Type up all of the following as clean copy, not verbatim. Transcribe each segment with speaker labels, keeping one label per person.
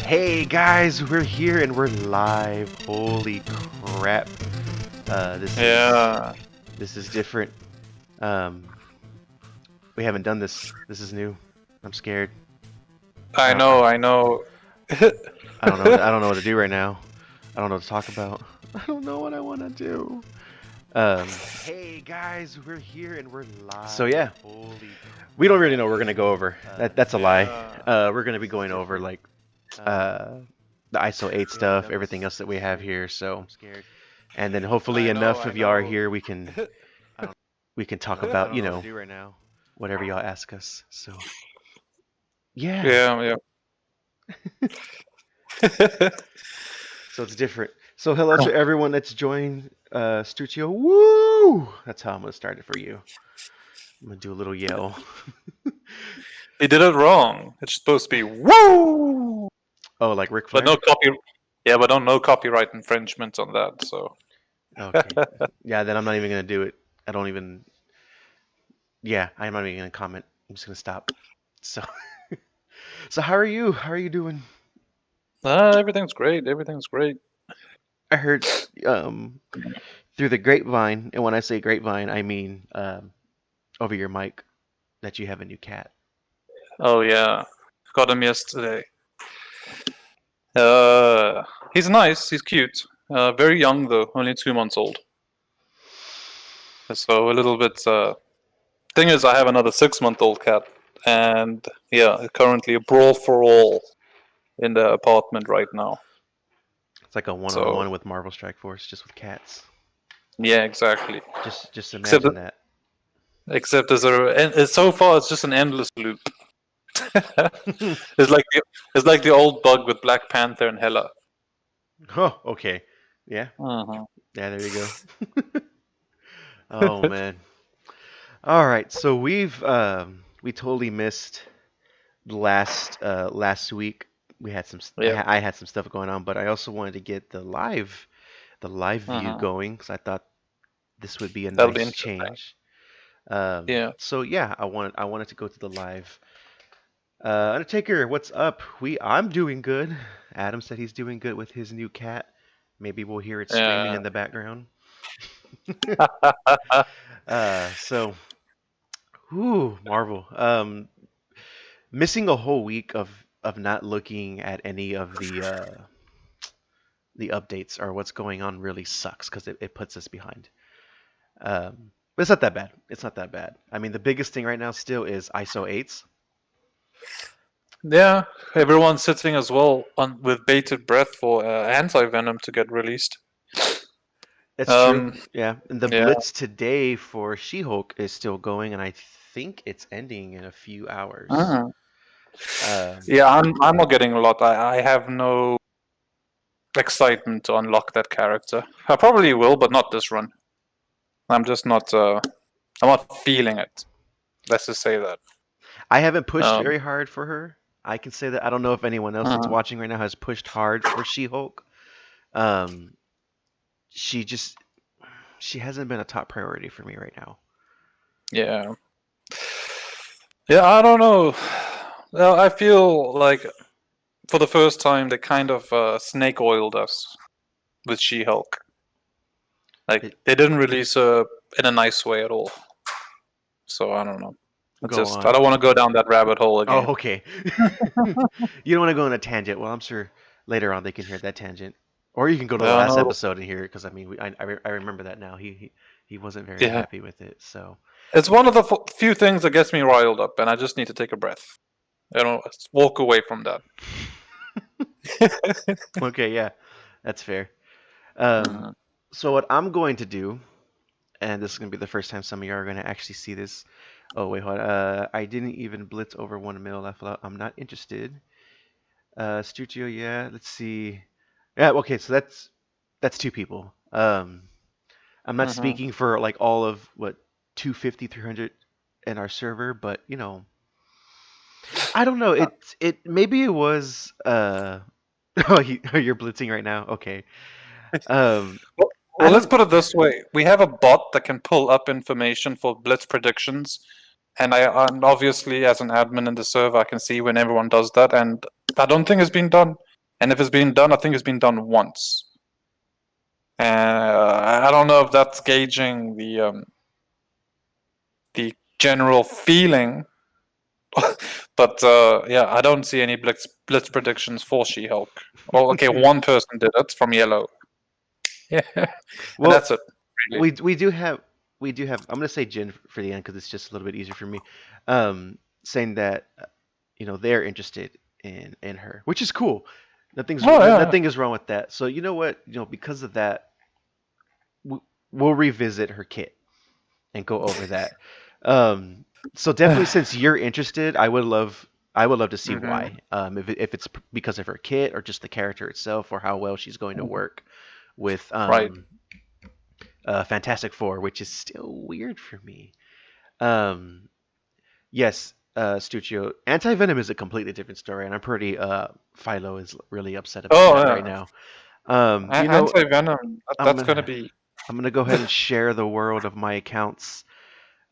Speaker 1: Hey guys, we're here and we're live. Holy crap.
Speaker 2: Yeah,
Speaker 1: This is different. Um we haven't done this. This is new. I'm scared.
Speaker 2: I
Speaker 1: I,
Speaker 2: know, I know.
Speaker 1: I don't know what to do right now. I don't know what to talk about. I don't know what I want to do. Hey guys, we're here and we're live. So yeah. We don't really know what we're going to go over. That's a lie. We're going to be going over like the ISO 8 stuff, everything else that we have here. So, and then hopefully enough of y'all are here, we can talk about whatever y'all ask us. So, yeah.
Speaker 2: Yeah.
Speaker 1: So it's different. So hello to everyone that's joined Stuccio. Woo! That's how I'm gonna start it for you. I'm gonna do a little yell.
Speaker 2: He did it wrong. It's supposed to be woo.
Speaker 1: Oh, like Ric Flair?
Speaker 2: But no copyright infringement on that. So.
Speaker 1: Okay. Yeah, then I'm not even gonna do it. I don't even. Yeah, I'm not even gonna comment. I'm just gonna stop. So. So how are you? How are you doing?
Speaker 2: Everything's great. Everything's great.
Speaker 1: I heard through the grapevine, and when I say grapevine, I mean over your mic, that you have a new cat.
Speaker 2: Oh yeah, got him yesterday. He's nice. He's cute. Very young though, only 2 months old. So a little bit. Thing is, I have another 6-month-old cat, and yeah, currently a brawl for all in the apartment right now.
Speaker 1: It's like a one-on-one with Marvel Strike Force, just with cats.
Speaker 2: Yeah, exactly.
Speaker 1: Just imagine that.
Speaker 2: Except so far it's just an endless loop. It's like the old bug with Black Panther and Hela.
Speaker 1: Oh, okay. Yeah.
Speaker 2: Uh-huh.
Speaker 1: Yeah, there you go. Oh man. All right, so we totally missed last week. We had some I had some stuff going on, but I also wanted to get the live view going because I thought this would be a nice change.
Speaker 2: Yeah.
Speaker 1: So yeah, I wanted to go to the live. Undertaker, what's up? I'm doing good. Adam said he's doing good with his new cat. Maybe we'll hear it screaming in the background. So, Marvel. Missing a whole week of not looking at any of the updates or what's going on really sucks because it puts us behind. But it's not that bad. It's not that bad. I mean, the biggest thing right now still is ISO 8s.
Speaker 2: Yeah, everyone's sitting as well with bated breath for Anti-Venom to get released.
Speaker 1: That's true. Yeah, and the Blitz today for She-Hulk is still going, and I think it's ending in a few hours.
Speaker 2: Yeah, I'm not getting a lot. I have no excitement to unlock that character. I probably will, but not this run. I'm just not. I'm not feeling it. Let's just say that.
Speaker 1: I haven't pushed very hard for her. I can say that. I don't know if anyone else that's watching right now has pushed hard for She-Hulk. She hasn't been a top priority for me right now.
Speaker 2: Yeah. Yeah, I don't know. Well, I feel like for the first time they kind of snake oiled us with She-Hulk. Like they didn't release her in a nice way at all. So I don't know. I don't want to go down that rabbit hole again.
Speaker 1: Oh, okay. You don't want to go on a tangent. Well, I'm sure later on they can hear that tangent. Or you can go to the last episode and hear it, because I mean, I remember that now. He wasn't very happy with it. So
Speaker 2: it's one of the few things that gets me riled up, and I just need to take a breath. Walk away from that.
Speaker 1: Okay, yeah, that's fair. So what I'm going to do, and this is going to be the first time some of you are going to actually see this. Oh wait, hold on. I didn't even blitz over 1 mil. I'm not interested. Studio, yeah. Let's see. Yeah, okay, so that's 2 people. I'm not speaking for like all of 250, 300 in our server, but you know, I don't know. Maybe it was. Oh, you're blitzing right now. Okay.
Speaker 2: Well, let's put it this way: we have a bot that can pull up information for blitz predictions, and obviously, as an admin in the server, I can see when everyone does that, and I don't think it's been done. And if it's been done, I think it's been done once. I don't know if that's gauging the general feeling, but yeah, I don't see any blitz predictions for She-Hulk. Oh, okay, one person did it from Yellow. Yeah, and
Speaker 1: Well,
Speaker 2: that's it. Really.
Speaker 1: we do have I'm gonna say Jin for the end because it's just a little bit easier for me. Saying that they're interested in her, which is cool.
Speaker 2: Oh yeah.
Speaker 1: Nothing is wrong with that. So you know what, because of that, we'll revisit her kit and go over that. So definitely, since you're interested, I would love to see why. If it's because of her kit or just the character itself or how well she's going to work with
Speaker 2: Right.
Speaker 1: Fantastic Four, which is still weird for me. Yes, Stuccio, Anti-Venom is a completely different story, and I'm pretty Philo is really upset about that right now.
Speaker 2: Anti-Venom, that's gonna
Speaker 1: gonna
Speaker 2: be.
Speaker 1: I'm gonna go ahead and share the world of my accounts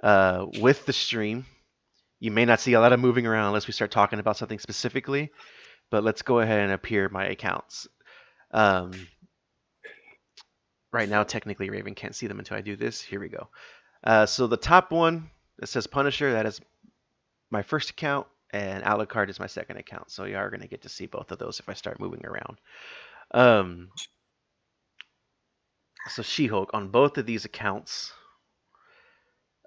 Speaker 1: with the stream. You may not see a lot of moving around unless we start talking about something specifically, but let's go ahead and appear my accounts. Right now, technically, Raven can't see them until I do this. Here we go. So the top one that says Punisher, that is my first account, and Alucard is my second account. So you are going to get to see both of those if I start moving around. So She-Hulk, on both of these accounts,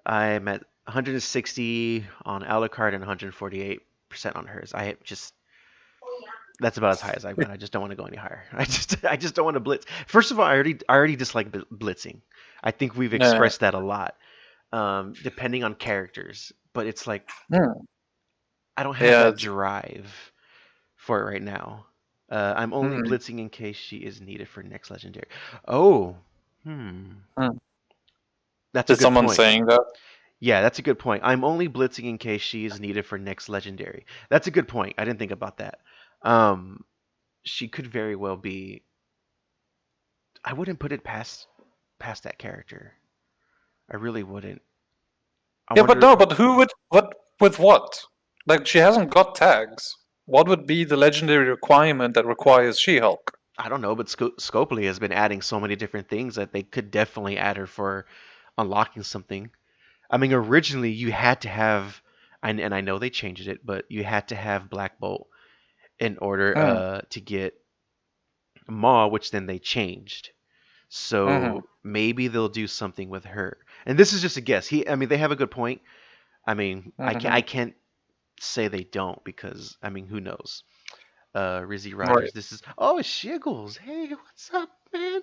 Speaker 1: I'm at 160 on Alucard and 148% on hers. That's about as high as I've gone. I just don't want to go any higher. I just don't want to blitz. First of all, I already dislike blitzing. I think we've expressed that a lot, depending on characters. But it's like I don't have that drive for it right now. I'm only blitzing in case she is needed for next legendary. Oh, that's a good
Speaker 2: someone
Speaker 1: point.
Speaker 2: Saying that?
Speaker 1: Yeah, that's a good point. I'm only blitzing in case she is needed for next legendary. That's a good point. I didn't think about that. She could very well be. I wouldn't put it past that character. I really wouldn't.
Speaker 2: But who would with what? Like, she hasn't got tags. What would be the legendary requirement that requires She-Hulk?
Speaker 1: I don't know, but Scopely has been adding so many different things that they could definitely add her for unlocking something. I mean, originally you had to have, and I know they changed it, but you had to have Black Bolt in order to get Maw, which then they changed. So maybe they'll do something with her. And this is just a guess. They have a good point. I mean, I can't say they don't because who knows? Rizzy Rogers. Right. This is Shiggles. Hey, what's up, man?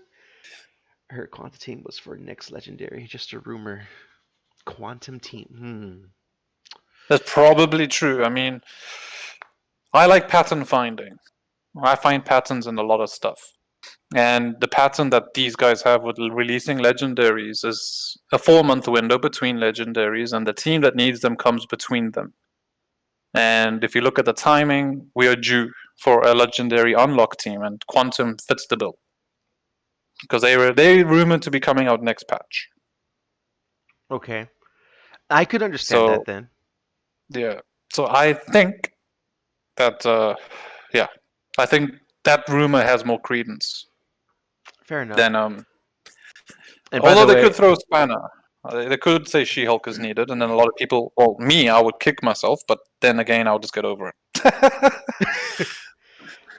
Speaker 1: Her Quantum Team was for next legendary. Just a rumor. Quantum Team.
Speaker 2: That's probably true. I mean, I like pattern finding. I find patterns in a lot of stuff. And the pattern that these guys have with releasing legendaries is a 4-month window between legendaries, and the team that needs them comes between them. And if you look at the timing, we are due for a legendary unlock team, and Quantum fits the bill because they rumored to be coming out next patch.
Speaker 1: Okay, I could understand that then.
Speaker 2: Yeah, so I think that I think that rumor has more credence.
Speaker 1: Fair enough.
Speaker 2: Then although they could throw a spanner. They could say She-Hulk is needed, and then a lot of people, well, me, I would kick myself, but then again, I'll just get over it.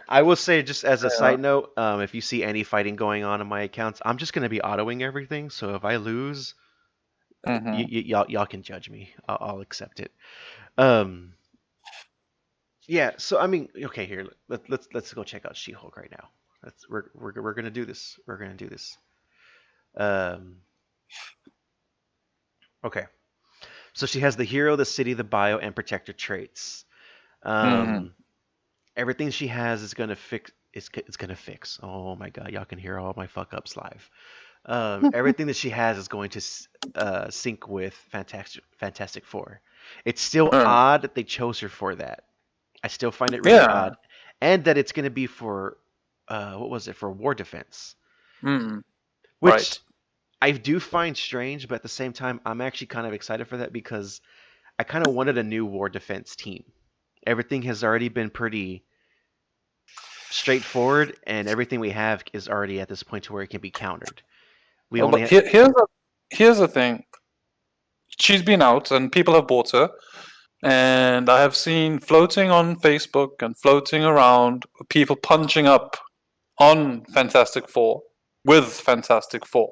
Speaker 1: I will say, just as a side note, if you see any fighting going on in my accounts, I'm just going to be autoing everything, so if I lose, y'all can judge me. I'll accept it. Yeah, so okay, here, let's go check out She-Hulk right now. We're gonna do this. We're gonna do this. Okay. So she has the hero, the city, the bio, and protector traits. Everything she has is gonna fix. It's gonna fix. Oh my god, y'all can hear all my fuck ups live. Everything that she has is going to sync with Fantastic Four. It's still odd that they chose her for that. I still find it really odd, and that it's gonna be for what was it, for War Defense, which I do find strange, but at the same time, I'm actually kind of excited for that because I kind of wanted a new War Defense team. Everything has already been pretty straightforward, and everything we have is already at this point to where it can be countered. We
Speaker 2: But
Speaker 1: only
Speaker 2: here's the thing. She's been out, and people have bought her. And I have seen floating on Facebook and floating around people punching up on Fantastic Four with Fantastic Four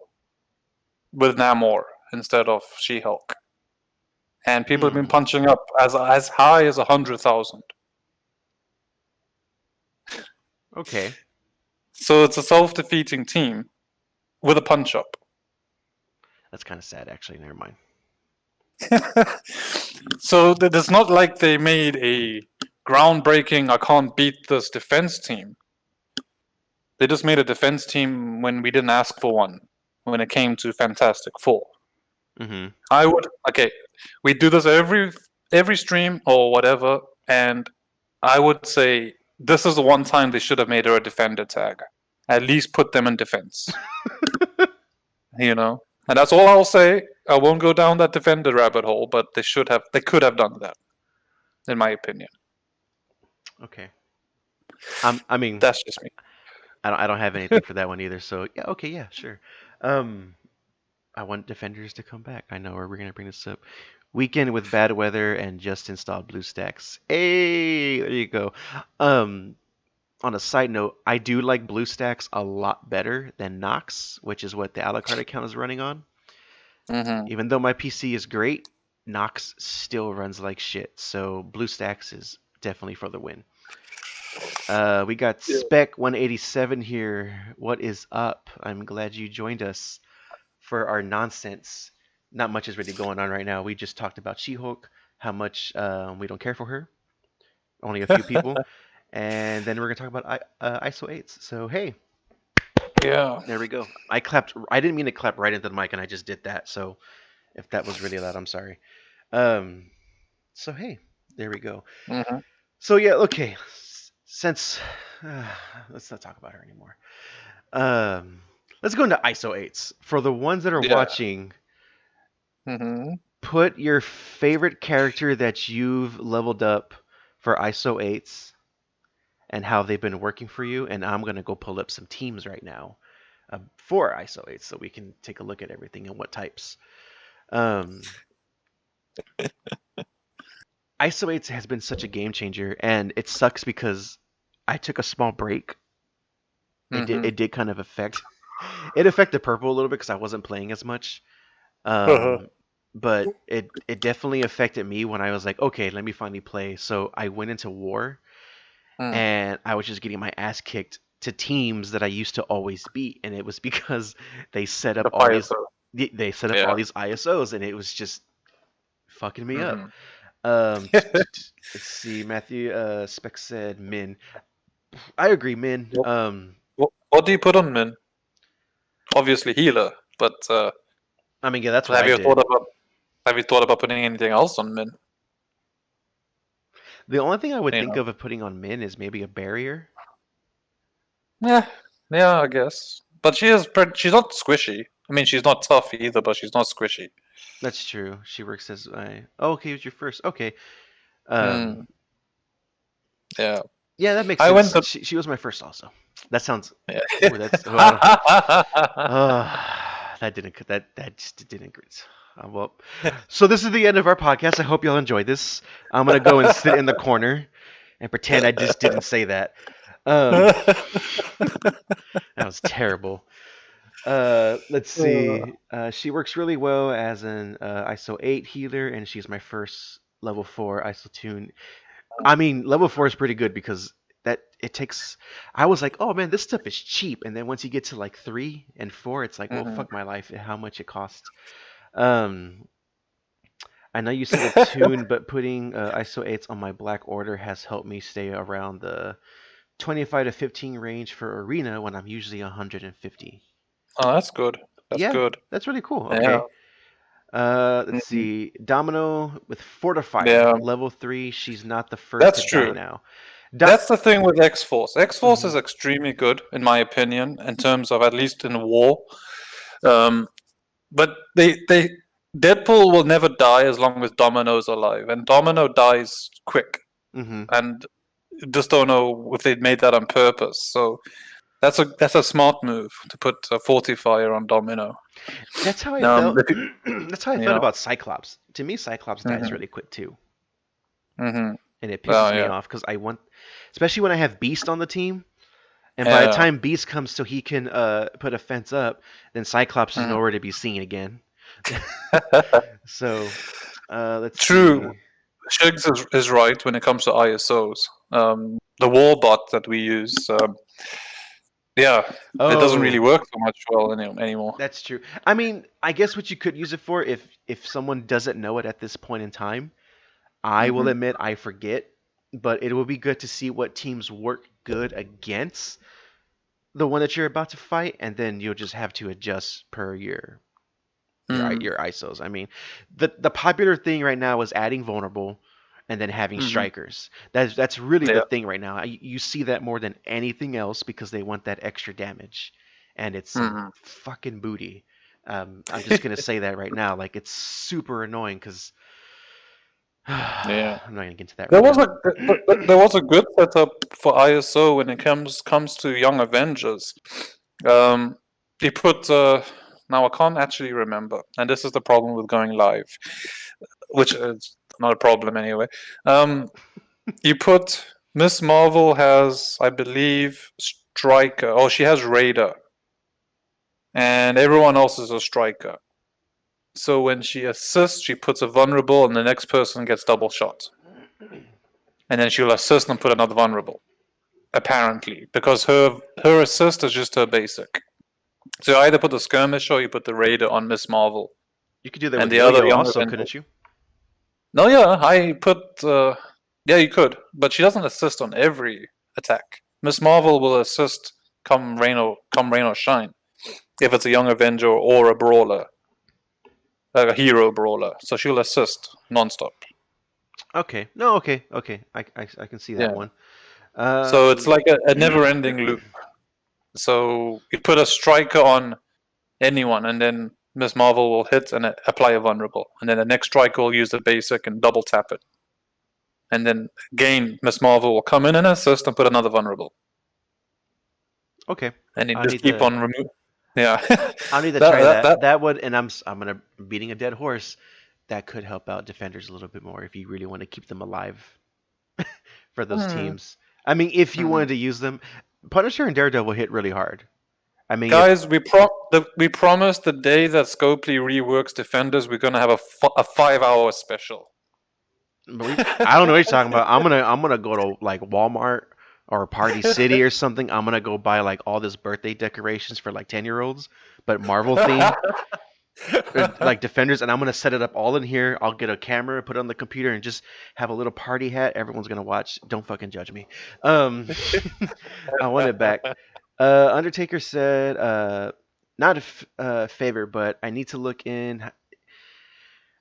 Speaker 2: with Namor instead of She-Hulk, and people have been punching up as high as 100,000.
Speaker 1: Okay.
Speaker 2: So it's a self-defeating team with a punch-up.
Speaker 1: That's kind of sad, actually. Never mind.
Speaker 2: So it's not like they made a groundbreaking, I can't beat this defense team. They just made a defense team when we didn't ask for one, when it came to Fantastic Four.
Speaker 1: Mm-hmm.
Speaker 2: We do this every stream or whatever, and I would say this is the one time they should have made her a defender tag. At least put them in defense. You know? And that's all I'll say. I won't go down that defender rabbit hole, but they could have done that, in my opinion.
Speaker 1: Okay. I mean,
Speaker 2: that's just me.
Speaker 1: I don't have anything for that one either. So yeah, okay, yeah, sure. I want defenders to come back. I know we're gonna bring this up. Weekend with bad weather and just installed BlueStacks. Hey, there you go. On a side note, I do like BlueStacks a lot better than Nox, which is what the Alucard account is running on.
Speaker 2: Mm-hmm.
Speaker 1: Even though my PC is great, Nox still runs like shit. So BlueStacks is definitely for the win. We got Spec 187 here. What is up? I'm glad you joined us for our nonsense. Not much is really going on right now. We just talked about She-Hulk, how much we don't care for her. Only a few people. And then we're going to talk about ISO 8s. So, hey.
Speaker 2: Yeah.
Speaker 1: There we go. I didn't mean to clap right into the mic, and I just did that. So, if that was really loud, I'm sorry. So, hey. There we go.
Speaker 2: Mm-hmm.
Speaker 1: So, yeah, okay. Since... let's not talk about her anymore. Let's go into ISO 8s. For the ones that are watching...
Speaker 2: Mm-hmm.
Speaker 1: Put your favorite character that you've leveled up for ISO 8s and how they've been working for you. And I'm going to go pull up some teams right now for ISO 8s so we can take a look at everything and what types. ISO 8s has been such a game changer, and it sucks because I took a small break. It did kind of affect... It affected purple a little bit because I wasn't playing as much. But it definitely affected me when I was like, okay, let me finally play. So I went into war, and I was just getting my ass kicked to teams that I used to always beat, and it was because they set up all these ISOs, and it was just fucking me up. Let's see, Matthew Spec said Min. I agree, Min.
Speaker 2: What do you put on Min? Obviously healer, but
Speaker 1: I mean, yeah, that's what I did.
Speaker 2: Have you thought about putting anything else on Min?
Speaker 1: The only thing I would think of putting on Min is maybe a barrier.
Speaker 2: Yeah, I guess. But she's not squishy. I mean, she's not tough either, but she's not squishy.
Speaker 1: That's true. She works as okay, it was your first. Okay.
Speaker 2: Yeah.
Speaker 1: Yeah, that makes sense. She was my first also. That sounds. Yeah. Ooh, that's. That just didn't agree. Well, so this is the end of our podcast. I hope y'all enjoyed this. I'm gonna go and sit in the corner and pretend I just didn't say that. That was terrible. Let's see. She works really well as an ISO 8 healer, and she's my first level 4 ISO tune. I mean, level 4 is pretty good because it takes... I was like, oh man, this stuff is cheap. And then once you get to like 3 and 4, it's like, well, fuck my life, how much it costs. I know you said a tune, but putting ISO 8s on my Black Order has helped me stay around the 25 to 15 range for Arena when I'm usually 150.
Speaker 2: Oh, that's good. That's good.
Speaker 1: That's really cool. Okay. Yeah. Let's see. Domino with Fortify, level 3. She's not the first
Speaker 2: that's
Speaker 1: to
Speaker 2: true.
Speaker 1: die now.
Speaker 2: That's the thing with X-Force. X-Force is extremely good, in my opinion, in terms of at least in war. But Deadpool will never die as long as Domino's alive, and Domino dies quick. And just don't know if they made that on purpose. So that's a smart move to put a fortifier on Domino.
Speaker 1: That's how I felt.
Speaker 2: You
Speaker 1: That's how I felt
Speaker 2: know.
Speaker 1: about Cyclops. To me, Cyclops dies
Speaker 2: Mm-hmm.
Speaker 1: really quick too,
Speaker 2: Mm-hmm.
Speaker 1: and it
Speaker 2: Oh
Speaker 1: pisses me
Speaker 2: yeah.
Speaker 1: off because I want, especially when I have Beast on the team, and by the
Speaker 2: Yeah.
Speaker 1: time Beast comes so he can put a fence up, then Cyclops is
Speaker 2: Mhm.
Speaker 1: nowhere to be seen again. So let's
Speaker 2: True.
Speaker 1: see.
Speaker 2: Shigs is right when it comes to ISOs. The warbot that we use, yeah, it doesn't really
Speaker 1: Oh,
Speaker 2: work so much well anymore.
Speaker 1: that's true. I mean, I guess what you could use it for if someone doesn't know it at this point in time, I will
Speaker 2: Mm-hmm.
Speaker 1: admit I forget, but it will be good to see what teams work good against the one that you're about to fight, and then you'll just have to adjust per
Speaker 2: Mm-hmm.
Speaker 1: your ISOs. I mean, the popular thing right now is adding vulnerable and then having
Speaker 2: Mm-hmm.
Speaker 1: strikers. That's really the
Speaker 2: Yeah.
Speaker 1: thing right now. You see that more than anything else because they want that extra damage, and it's some
Speaker 2: Mm-hmm.
Speaker 1: fucking booty. I'm just gonna say that right now. Like it's super annoying because
Speaker 2: Yeah.
Speaker 1: I'm not gonna get into that
Speaker 2: There
Speaker 1: right
Speaker 2: was
Speaker 1: now.
Speaker 2: there was a good setup for ISO when it comes to Young Avengers. Um, he put now I can't actually remember, and this is the problem with going live, which is not a problem anyway. You put Miss Marvel has, I believe, Striker. Oh, she has Raider, and everyone else is a Striker. So when she assists, she puts a vulnerable, and the next person gets double shot. And then she'll assist and put another vulnerable. Apparently, because her assist is just her basic. So you either put the skirmisher or you put the Raider on Miss Marvel,
Speaker 1: You could do that
Speaker 2: and
Speaker 1: with
Speaker 2: the other
Speaker 1: Yo-Yo
Speaker 2: Young
Speaker 1: also,
Speaker 2: Avenger.
Speaker 1: couldn't you?
Speaker 2: No, yeah, I put. Yeah, you could, but she doesn't assist on every attack. Miss Marvel will assist come rain or shine, if it's a Young Avenger or a brawler, like a hero brawler. So she'll assist nonstop.
Speaker 1: Okay. No. Okay. Okay. I can see that
Speaker 2: Yeah.
Speaker 1: one.
Speaker 2: So it's like a
Speaker 1: Um,
Speaker 2: never-ending loop. So you put a striker on anyone, and then Miss Marvel will hit and apply a vulnerable, and then the next striker will use the basic and double tap it, and then again Miss Marvel will come in and assist and put another vulnerable,
Speaker 1: okay.
Speaker 2: and you
Speaker 1: I
Speaker 2: just
Speaker 1: need
Speaker 2: keep
Speaker 1: to.
Speaker 2: on removing. Yeah,
Speaker 1: I need to
Speaker 2: that
Speaker 1: try
Speaker 2: that that.
Speaker 1: that. That would, and I'm gonna beating a dead horse. That could help out defenders a little bit more if you really want to keep them alive for those
Speaker 2: Hmm.
Speaker 1: teams. I mean, if you
Speaker 2: Hmm.
Speaker 1: wanted to use them, Punisher and Daredevil hit really hard. I mean, if
Speaker 2: Guys, we promised the day that Scopely reworks Defenders, we're gonna have a 5 hour special.
Speaker 1: I don't know what you're talking about. I'm gonna go to like Walmart or Party City or something. I'm gonna go buy like all this birthday decorations for like 10-year-olds, but Marvel theme, like Defenders, and I'm gonna set it up all in here. I'll get a camera, put it on the computer, and just have a little party hat. Everyone's gonna watch. Don't fucking judge me. Um, I want it back. Undertaker said, not a favor, but I need to look in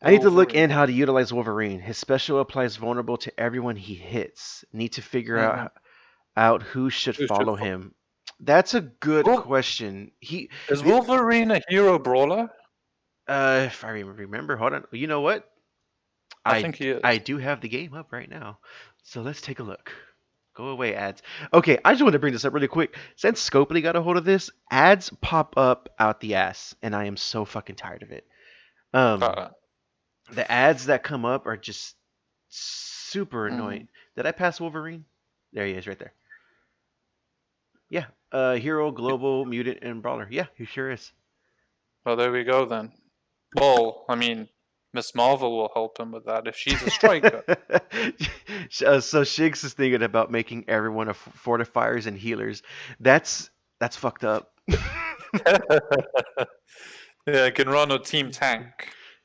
Speaker 2: Wolverine.
Speaker 1: how to utilize Wolverine. His special applies vulnerable to everyone he hits. Need to figure
Speaker 2: Mhm.
Speaker 1: out who should
Speaker 2: Who should
Speaker 1: follow him. That's a good
Speaker 2: Wol-
Speaker 1: question. He,
Speaker 2: Is
Speaker 1: the,
Speaker 2: Wolverine a hero brawler?
Speaker 1: if I remember, hold on. You know what?
Speaker 2: I
Speaker 1: I
Speaker 2: think he is.
Speaker 1: I do have the game up right now, so let's take a look. Go away, ads. Okay, I just want to bring this up really quick. Since Scopely got a hold of this, ads pop up out the ass, and I am so fucking tired of it. Um,
Speaker 2: Uh,
Speaker 1: the ads that come up are just super annoying.
Speaker 2: mm.
Speaker 1: Did I pass Wolverine? There he is, right there. Yeah, hero, global, mutant, and brawler. Yeah, he sure is.
Speaker 2: Well, there we go then. Well, I mean, Miss Marvel will help him with that if she's a striker.
Speaker 1: So Shigs is thinking about making everyone a fortifiers and healers. That's fucked up.
Speaker 2: Yeah, I can run a team tank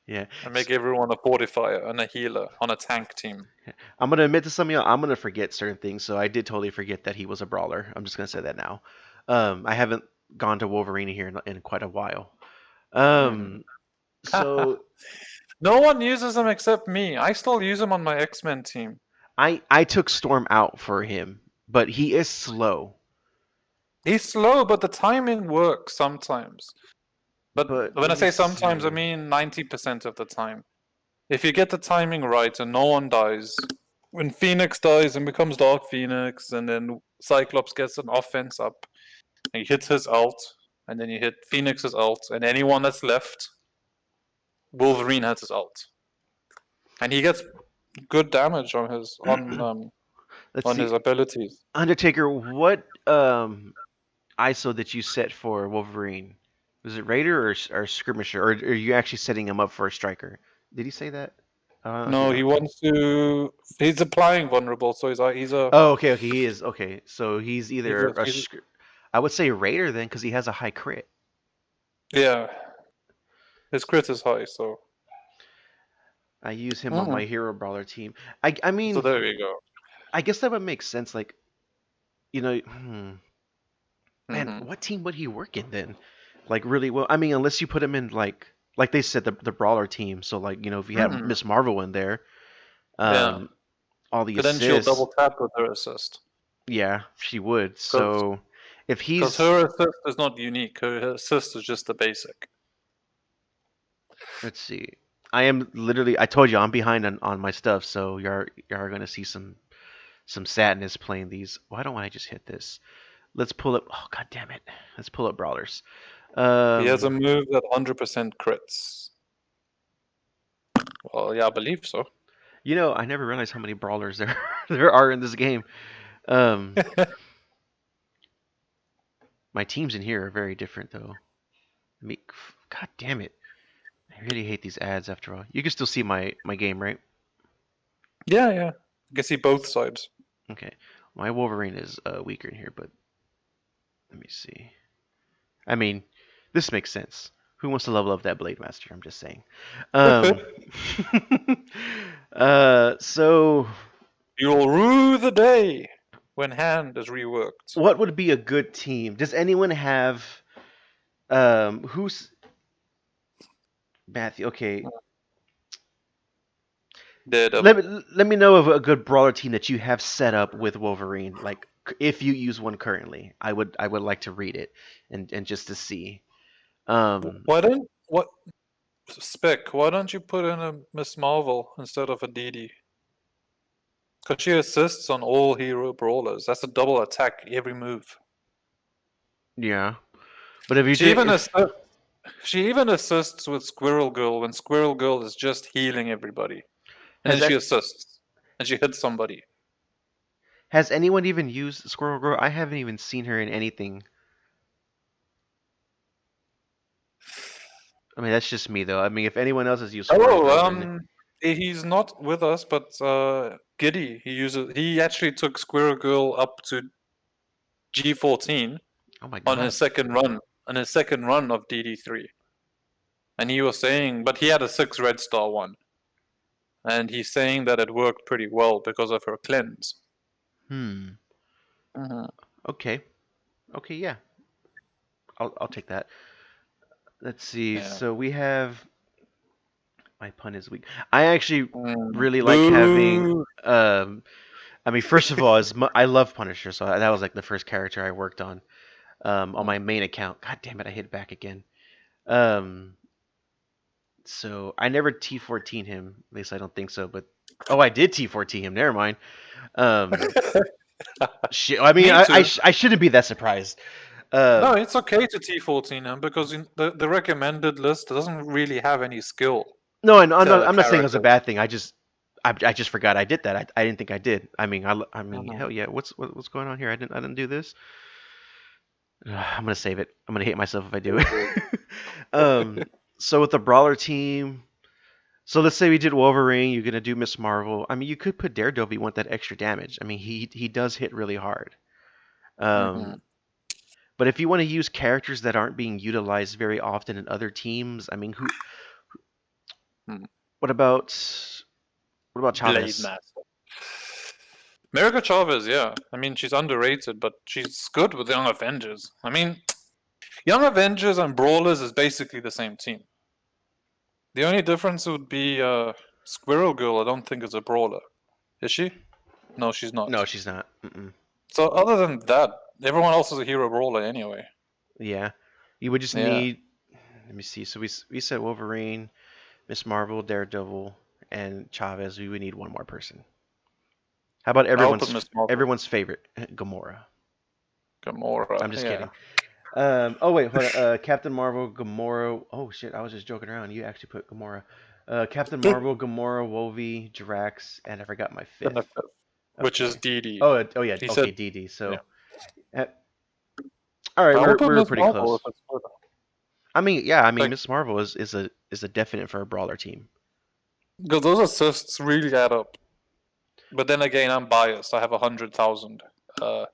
Speaker 1: Yeah,
Speaker 2: and make everyone a fortifier and a healer on a tank team.
Speaker 1: I'm gonna admit to some of y'all, I'm gonna forget certain things. So I did totally forget that he was a brawler. I'm just gonna say that now. I haven't gone to Wolverine here in quite a while.
Speaker 2: Mhm.
Speaker 1: Um, so
Speaker 2: No one uses him except me. I still use him on my X-Men team.
Speaker 1: I took Storm out for him, but he is slow.
Speaker 2: He's slow, but the timing works sometimes. But
Speaker 1: But
Speaker 2: when
Speaker 1: let
Speaker 2: I
Speaker 1: me
Speaker 2: say sometimes, I
Speaker 1: see.
Speaker 2: mean 90% of the time. If you get the timing right and no one dies, when Phoenix dies and becomes Dark Phoenix, and then Cyclops gets an offense up, and he hits his ult, and then you hit Phoenix's ult, and anyone that's left, Wolverine has his ult, and he gets good damage on his
Speaker 1: Let's
Speaker 2: on
Speaker 1: see.
Speaker 2: his abilities.
Speaker 1: Undertaker, what ISO that you set for Wolverine? Was it Raider or Skirmisher, or are you actually setting him up for a striker? Did he say that?
Speaker 2: No, he wants to. He's applying vulnerable, so he's a.
Speaker 1: Oh, okay, he is. Okay, so he's
Speaker 2: He's
Speaker 1: either
Speaker 2: a, he's a
Speaker 1: I would say Raider then, because he has a high crit.
Speaker 2: yeah. His crit is high, so.
Speaker 1: I use him on my hero brawler team. I mean,
Speaker 2: So there you go.
Speaker 1: I guess that would make sense. Like, man, what team would he work in then? Like, really well. I mean, unless you put him in like they said, the brawler team. So like, if you had Miss Marvel in there,
Speaker 2: Yeah.
Speaker 1: all the
Speaker 2: But then
Speaker 1: assists.
Speaker 2: she'll double tap with her assist.
Speaker 1: Yeah, she would. So if he's
Speaker 2: because her assist is not unique, her assist is just the basic.
Speaker 1: Let's see. I am literally. I told you I'm behind on my stuff, so you're gonna see some sadness playing these. Why don't I just hit this? Let's pull up. Oh, god damn it! Let's pull up brawlers.
Speaker 2: He has a move that 100% crits. Well, yeah, I believe so.
Speaker 1: I never realized how many brawlers there are in this game. My teams in here are very different, though. God damn it! I really hate these ads. After all, you can still see my game, right?
Speaker 2: Yeah. I can see both sides.
Speaker 1: Okay, my Wolverine is weaker in here, but let me see. I mean, this makes sense. Who wants to level up that Blade Master? I'm just saying. So
Speaker 2: you'll rue the day when Hand is reworked.
Speaker 1: What would be a good team? Does anyone have who's Matthew? Okay. Let me know of a good brawler team that you have set up with Wolverine. Like, if you use one currently, I would like to read it and just to see.
Speaker 2: Why don't you put in a Miss Marvel instead of a DD? Because she assists on all hero brawlers. That's a double attack every move.
Speaker 1: Yeah, but if you
Speaker 2: she even assists with Squirrel Girl when Squirrel Girl is just healing everybody. And then she assists. And she hits somebody.
Speaker 1: Has anyone even used Squirrel Girl? I haven't even seen her in anything. I mean, that's just me, though. I mean, if anyone else has used Squirrel Girl...
Speaker 2: he's not with us, but Giddy, he actually took Squirrel Girl up to G14 on his second run. On his second run of DD3. And he was saying, but he had a 6 red star one. And he's saying that it worked pretty well because of her cleanse.
Speaker 1: Okay, yeah. I'll take that. Let's see. Yeah. So we have. My pun is weak. I actually really like having. I mean, first of all, I love Punisher, so that was like the first character I worked on my main account. God damn it, I hit back again. So I never T14 him. At least I don't think so. But I did T14 him. Never mind. Shit. I mean, I shouldn't be that surprised.
Speaker 2: No, it's okay to T14 him because the recommended list doesn't really have any skill.
Speaker 1: No, I'm not saying it was a bad thing. I just forgot I did that. I didn't think I did. I mean, hell yeah. What's going on here? I didn't do this. I'm gonna save it. I'm gonna hate myself if I do it. So with the brawler team, so let's say we did Wolverine. You're gonna do Miss Marvel. I mean, you could put Daredevil if you want that extra damage. I mean, he does hit really hard. But if you want to use characters that aren't being utilized very often in other teams, I mean, what about Chavez?
Speaker 2: Blade Master. America Chavez, yeah. I mean, she's underrated, but she's good with Young Avengers. I mean, Young Avengers and Brawlers is basically the same team. The only difference would be Squirrel Girl, I don't think is a Brawler. Is she? No, she's not.
Speaker 1: No, she's not.
Speaker 2: So other than that, everyone else is a hero brawler anyway.
Speaker 1: Yeah. You would just need... Let me see. So we said Wolverine, Miss Marvel, Daredevil, and Chavez. We would need one more person. How about
Speaker 2: I open Miss Marvel.
Speaker 1: everyone's favorite, Gamora?
Speaker 2: Gamora.
Speaker 1: I'm just
Speaker 2: Yeah.
Speaker 1: kidding. Oh wait, hold on. Captain Marvel, Gamora. Oh shit, I was just joking around. You actually put Gamora. Captain Marvel, Gamora, Wolvie, Drax, and I forgot my
Speaker 2: And the
Speaker 1: fifth.
Speaker 2: fifth, which is
Speaker 1: Okay.
Speaker 2: DD.
Speaker 1: Oh yeah.
Speaker 2: He
Speaker 1: Okay,
Speaker 2: said,
Speaker 1: DD.
Speaker 2: yeah.
Speaker 1: So, all right,
Speaker 2: I will put
Speaker 1: we're
Speaker 2: Miss
Speaker 1: pretty
Speaker 2: Marvel if
Speaker 1: close.
Speaker 2: it's good.
Speaker 1: I mean, yeah. I mean,
Speaker 2: Like,
Speaker 1: Miss Marvel is a definite for a brawler team.
Speaker 2: because those assists really add up. But then again, I'm biased. I have 100,000
Speaker 1: What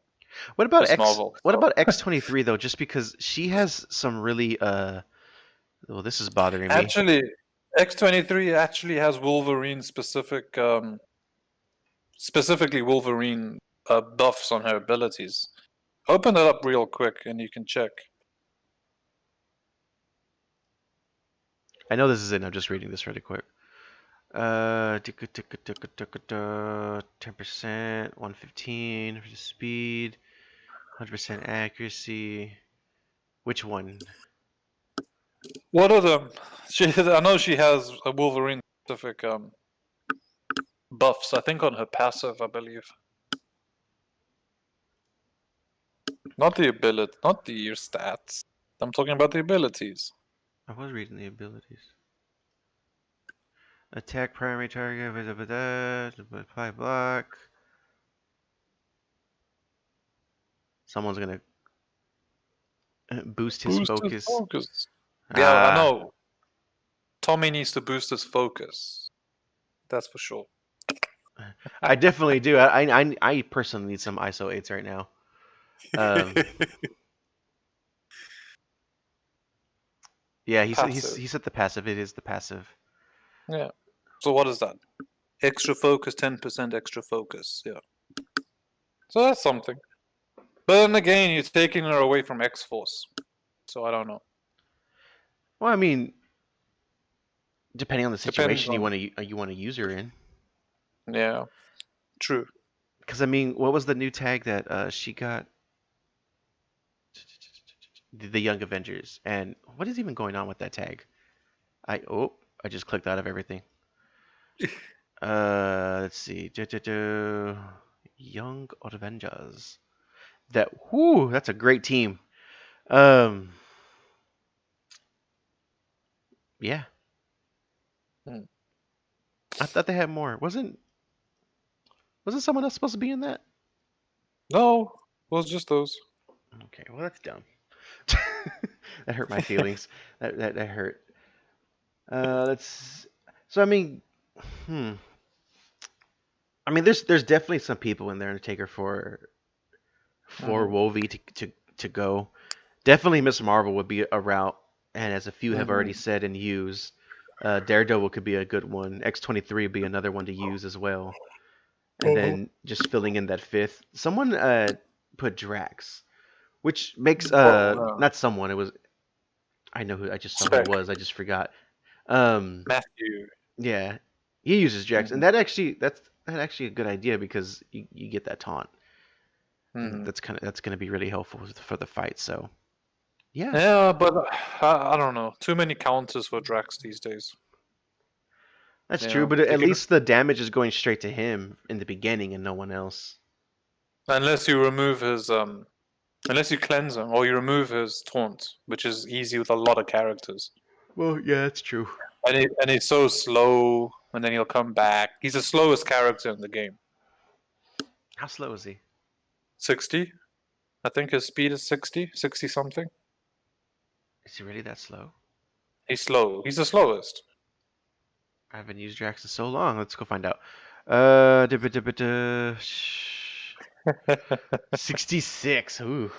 Speaker 1: about
Speaker 2: Miss Marvel.
Speaker 1: What
Speaker 2: So
Speaker 1: about X-23 though? Just because she has some really well, this is bothering me.
Speaker 2: actually, X-23 actually has Wolverine specifically Wolverine buffs on her abilities. Open it up real quick and you can check.
Speaker 1: I know this is it. I'm just reading this really quick. 10%, 115 for the speed, 100% accuracy. Which one?
Speaker 2: What are them? I know she has a Wolverine specific buffs. I think on her passive, I believe. Not the ability, not the stats. I'm talking about the abilities.
Speaker 1: I was reading the abilities. Attack primary target, apply block. Someone's gonna boost his focus.
Speaker 2: Yeah, I know. Tommy needs to boost his focus. That's for sure.
Speaker 1: I definitely do. I personally need some ISO 8s right now. Yeah, he said the passive. It is the passive.
Speaker 2: Yeah. So what is that? Extra focus, 10% extra focus. Yeah. So that's something. But then again, you're taking her away from X-Force. So I don't know.
Speaker 1: Well, I mean, depending on the situation you want to use her in.
Speaker 2: Yeah. True.
Speaker 1: Because I mean, what was the new tag that she got? The Young Avengers. And what is even going on with that tag? I just clicked out of everything. Let's see. Young Avengers. That's a great team. Yeah. I thought they had more. Wasn't someone else supposed to be in that?
Speaker 2: No, it was just those.
Speaker 1: Okay, well that's dumb. That hurt my feelings. that hurt. Let's. So I mean, I mean, there's definitely some people in there to take her for Wolvie to go. Definitely Miss Marvel would be a route, and as a few have already said and used, Daredevil could be a good one. X-23 would be another one to use as well. And then just filling in that fifth. Someone put Drax, which makes not someone. It was I know who I just saw who it was. I just forgot.
Speaker 2: Matthew.
Speaker 1: Yeah, he uses Drax, and that's actually a good idea because you get that taunt. That's going to be really helpful for the fight. So, yeah.
Speaker 2: Yeah, but I don't know. Too many counters for Drax these days.
Speaker 1: That's true, but at least the damage is going straight to him in the beginning and no one else.
Speaker 2: Unless you remove his unless you cleanse him or you remove his taunt, which is easy with a lot of characters.
Speaker 1: Well, yeah, that's true.
Speaker 2: And he's so slow, and then he'll come back. He's the slowest character in the game.
Speaker 1: How slow is he?
Speaker 2: 60. I think his speed is 60 something.
Speaker 1: Is he really that slow?
Speaker 2: He's slow. He's the slowest.
Speaker 1: I haven't used Drax in so long. Let's go find out. 66. Ooh.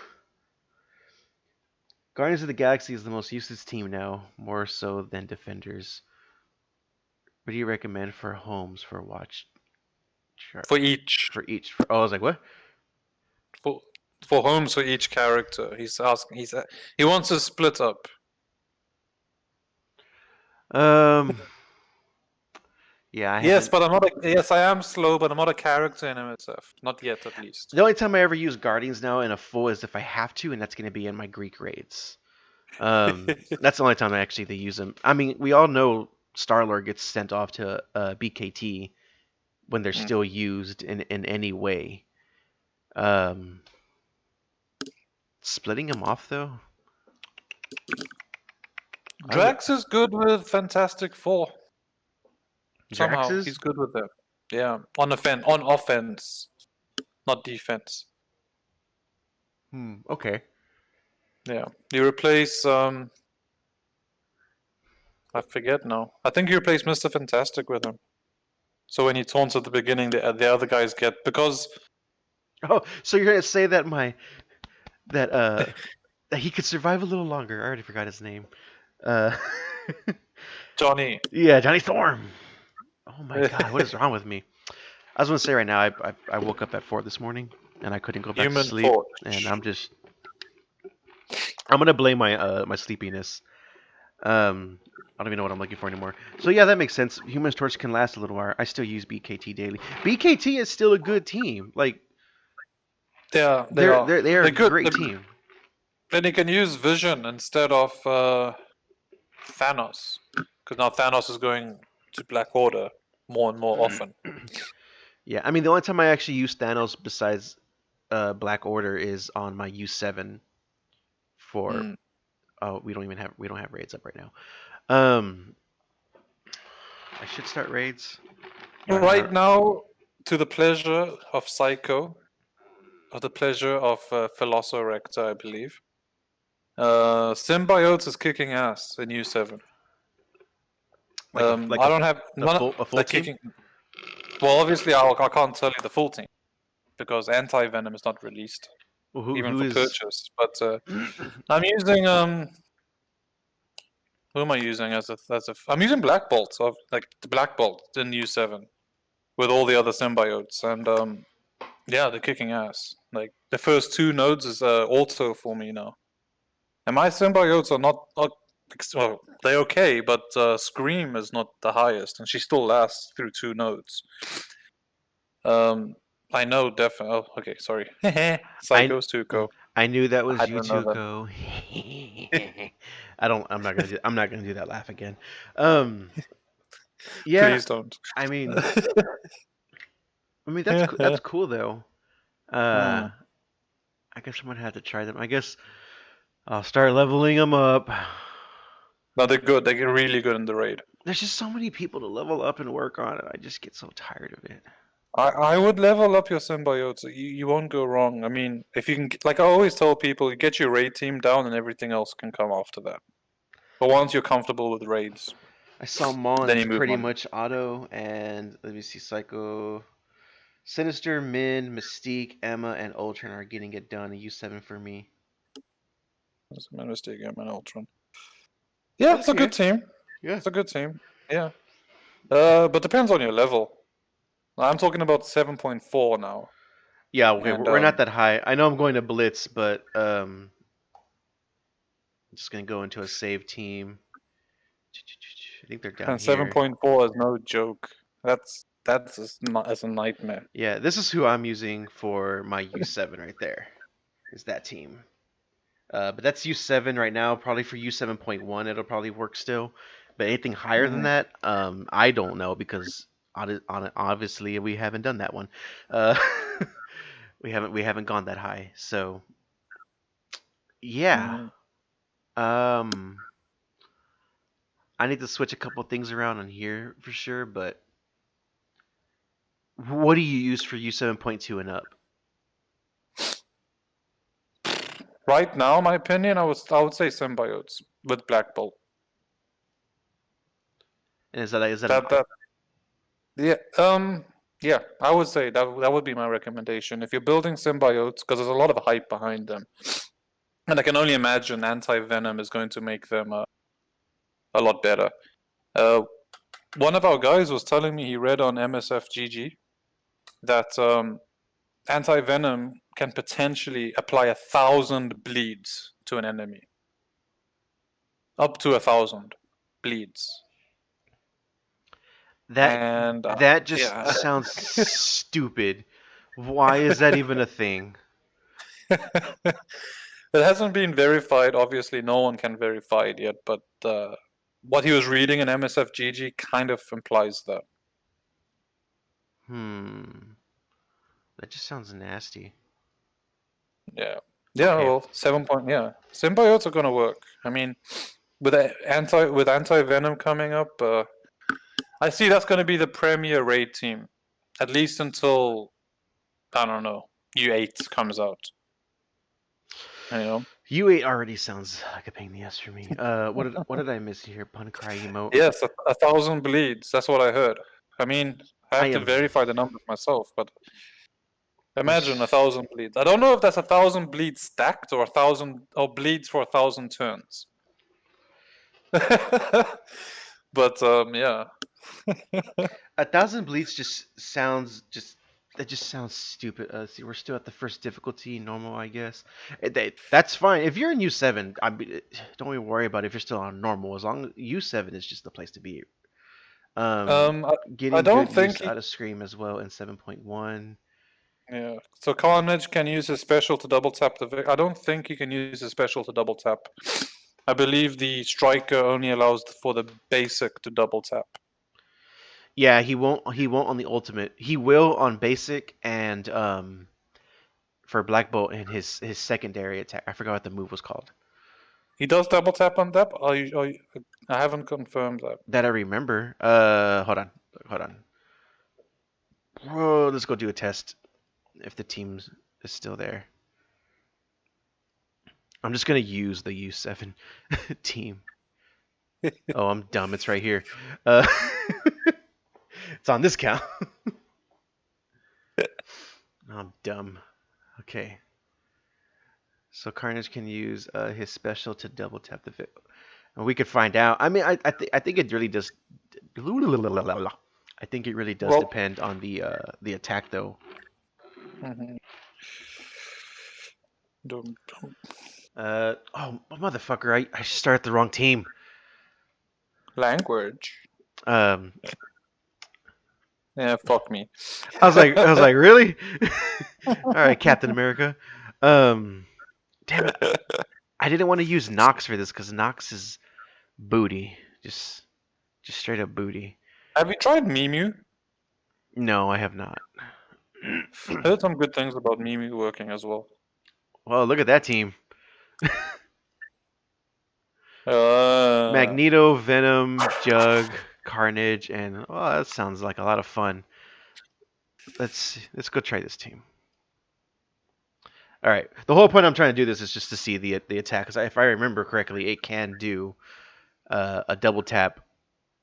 Speaker 1: Guardians of the Galaxy is the most useless team now, more so than Defenders. What do you recommend for homes for watch?
Speaker 2: For each.
Speaker 1: I was like, what?
Speaker 2: For homes for each character. He's asking. He wants to split up.
Speaker 1: Yeah.
Speaker 2: But I'm not. Yes, I am slow, but I'm not a character in MSF. Not yet, at least.
Speaker 1: The only time I ever use Guardians now in a full is if I have to, and that's going to be in my Greek raids. That's the only time I actually use them. I mean, we all know Star-Lord gets sent off to BKT when they're still used in any way. Um, Splitting them off though.
Speaker 2: Drax is good with Fantastic Four. Somehow
Speaker 1: Drax's?
Speaker 2: he's good with them. Yeah, on offense, not defense.
Speaker 1: Okay.
Speaker 2: Yeah, you replace I forget now. I think you replace Mr. Fantastic with him. So when he taunts at the beginning, the other guys get because.
Speaker 1: Oh, so you're gonna say that that he could survive a little longer. I already forgot his name. Uh,
Speaker 2: Johnny.
Speaker 1: Yeah, Johnny Storm. Oh my God, what is wrong with me? I was gonna say right now, I woke up at 4 this morning and I couldn't go back to sleep, and I'm gonna blame my sleepiness. I don't even know what I'm looking for anymore. So yeah, that makes sense. Human Torch can last a little while. I still use BKT daily. BKT is still a good team. Like,
Speaker 2: yeah,
Speaker 1: they're a great team.
Speaker 2: Then you can use Vision instead of Thanos, because now Thanos is going to Black Order more and more often.
Speaker 1: Yeah, I mean the only time I actually use Thanos besides Black Order is on my U7 for. Oh, we don't have raids up right now. I should start raids.
Speaker 2: Right now, to the pleasure of Psycho, or the pleasure of Velociraptor, I believe. Symbiotes is kicking ass in U7. I don't have
Speaker 1: a full team.
Speaker 2: Kicking. Well, obviously, I can't tell you the full team because Anti-Venom is not released, even for purchase. But I'm using who am I using as a? I'm using Black Bolt, so like the Black Bolt in U7 with all the other symbiotes, and yeah, they're kicking ass. Like the first 2 nodes is auto for me now, and my symbiotes are not well, they're okay, but Scream is not the highest, and she still lasts through 2 nodes. I know definitely. Oh, okay, sorry. Psycho's Tuco.
Speaker 1: I knew that was you, Tuco. I'm not gonna do that laugh again. Yeah.
Speaker 2: Please don't.
Speaker 1: I mean that's cool though. I guess I'm gonna have to try them. I guess I'll start leveling them up.
Speaker 2: No, they're good. They get really good in the raid.
Speaker 1: There's just so many people to level up and work on it. I just get so tired of it.
Speaker 2: I would level up your symbiotes. You won't go wrong. I mean, if you can, like I always tell people, you get your raid team down and everything else can come after that. But once you're comfortable with raids,
Speaker 1: I saw Mon's pretty much auto, and let me see, Psycho, Sinister, Min, Mystique, Emma, and Ultron are getting it done. U7 for me.
Speaker 2: Mystique, Emma, and Ultron. Yeah, it's a good team.
Speaker 1: Yeah,
Speaker 2: it's a good team. Yeah, but depends on your level. I'm talking about 7.4 now.
Speaker 1: Yeah, okay, we're not that high. I know I'm going to Blitz, but I'm just gonna go into a save team. I think they're down here.
Speaker 2: And 7.4 is no joke. That's a nightmare.
Speaker 1: Yeah, this is who I'm using for my U7 right there. Is that team. But that's U7 right now. Probably for U7.1 it'll probably work still. But anything higher than that, I don't know because obviously we haven't done that one. We haven't gone that high. So yeah. I need to switch a couple things around on here for sure, but what do you use for U7.2 and up?
Speaker 2: Right now, my opinion, I would say symbiotes with Black Bolt.
Speaker 1: And is that
Speaker 2: yeah, I would say that would be my recommendation. If you're building symbiotes, because there's a lot of hype behind them, and I can only imagine Anti-Venom is going to make them a lot better. One of our guys was telling me he read on MSFGG that Anti-Venom can potentially apply 1,000 bleeds to an enemy. Up to 1,000 bleeds.
Speaker 1: That just sounds stupid. Why is that even a thing?
Speaker 2: It hasn't been verified. Obviously, no one can verify it yet, but what he was reading in MSFGG kind of implies that.
Speaker 1: Hmm. That just sounds nasty.
Speaker 2: Yeah. Yeah,
Speaker 1: Okay.
Speaker 2: well, 7 point, yeah. Symbiotes are gonna work. I mean, with anti venom coming up, I see that's gonna be the premier raid team, at least until I don't know U8 comes out. You know.
Speaker 1: U8 already sounds like a pain in the ass for me. What did I miss here? Pun cry emote.
Speaker 2: Yes, 1,000 bleeds. That's what I heard. I mean, I
Speaker 1: I
Speaker 2: have to
Speaker 1: am.
Speaker 2: verify the numbers myself, but imagine 1,000 bleeds. I don't know if that's 1,000 bleeds stacked or 1,000 or bleeds for 1,000 turns. But yeah.
Speaker 1: 1,000 bleeds just sounds just that just sounds stupid. See, we're still at the first difficulty, normal, I guess. That's fine. If you're in U7, don't even worry about it if you're still on normal. As long as U7 is just the place to be. Um,
Speaker 2: Um, I, I
Speaker 1: getting
Speaker 2: don't
Speaker 1: good
Speaker 2: think
Speaker 1: use
Speaker 2: he.
Speaker 1: out of Scream as well in 7.1.
Speaker 2: Yeah. So Carnage can use his special to double tap the Vic. I don't think he can use his special to double tap. I believe the Striker only allows for the basic to double tap.
Speaker 1: Yeah, he won't. He won't on the ultimate. He will on basic and for Black Bolt and his secondary attack. I forgot what the move was called.
Speaker 2: He does double tap on that. I haven't confirmed that.
Speaker 1: That I remember. Hold on. Whoa, let's go do a test if the team is still there. I'm just gonna use the U7 team. Oh, I'm dumb. It's right here. Uh, it's on this count. I'm dumb. Okay. So Carnage can use his special to double tap the fit. And we could find out. I mean, I think it really does. I think it really does
Speaker 2: Well,
Speaker 1: depend on the attack though.
Speaker 2: mhm. Dum, dum.
Speaker 1: Oh motherfucker! I started the wrong team.
Speaker 2: Language.
Speaker 1: Um,
Speaker 2: Yeah, fuck me.
Speaker 1: I was like, really? All right, Captain America. Um, damn it! I didn't want to use Nox for this because Nox is booty, just straight up booty.
Speaker 2: Have you tried Mimu?
Speaker 1: No, I have not.
Speaker 2: I heard some good things about Mimu working as well.
Speaker 1: Well, look at that team.
Speaker 2: Uh,
Speaker 1: Magneto, Venom, Jug, Carnage, and oh, that sounds like a lot of fun. Let's go try this team. All right. The whole point I'm trying to do this is just to see the attack. Because if I remember correctly, it can do a double tap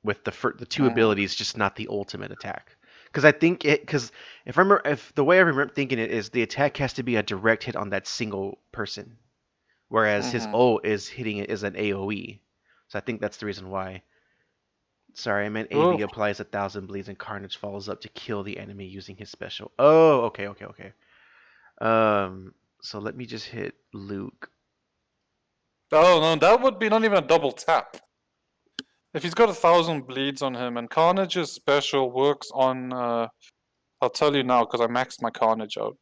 Speaker 1: with the two abilities, just not the ultimate attack. Because if the way I remember thinking it is the attack has to be a direct hit on that single person, whereas his ult is hitting it as an AOE. So I think that's the reason why. Sorry, I meant AV
Speaker 2: oh,
Speaker 1: applies 1,000 bleeds and Carnage follows up to kill the enemy using his special. Oh, okay. So let me just hit Luke.
Speaker 2: oh no, that would be not even a double tap. If he's got 1,000 bleeds on him, and Carnage's special works on, I'll tell you now because I maxed my Carnage out.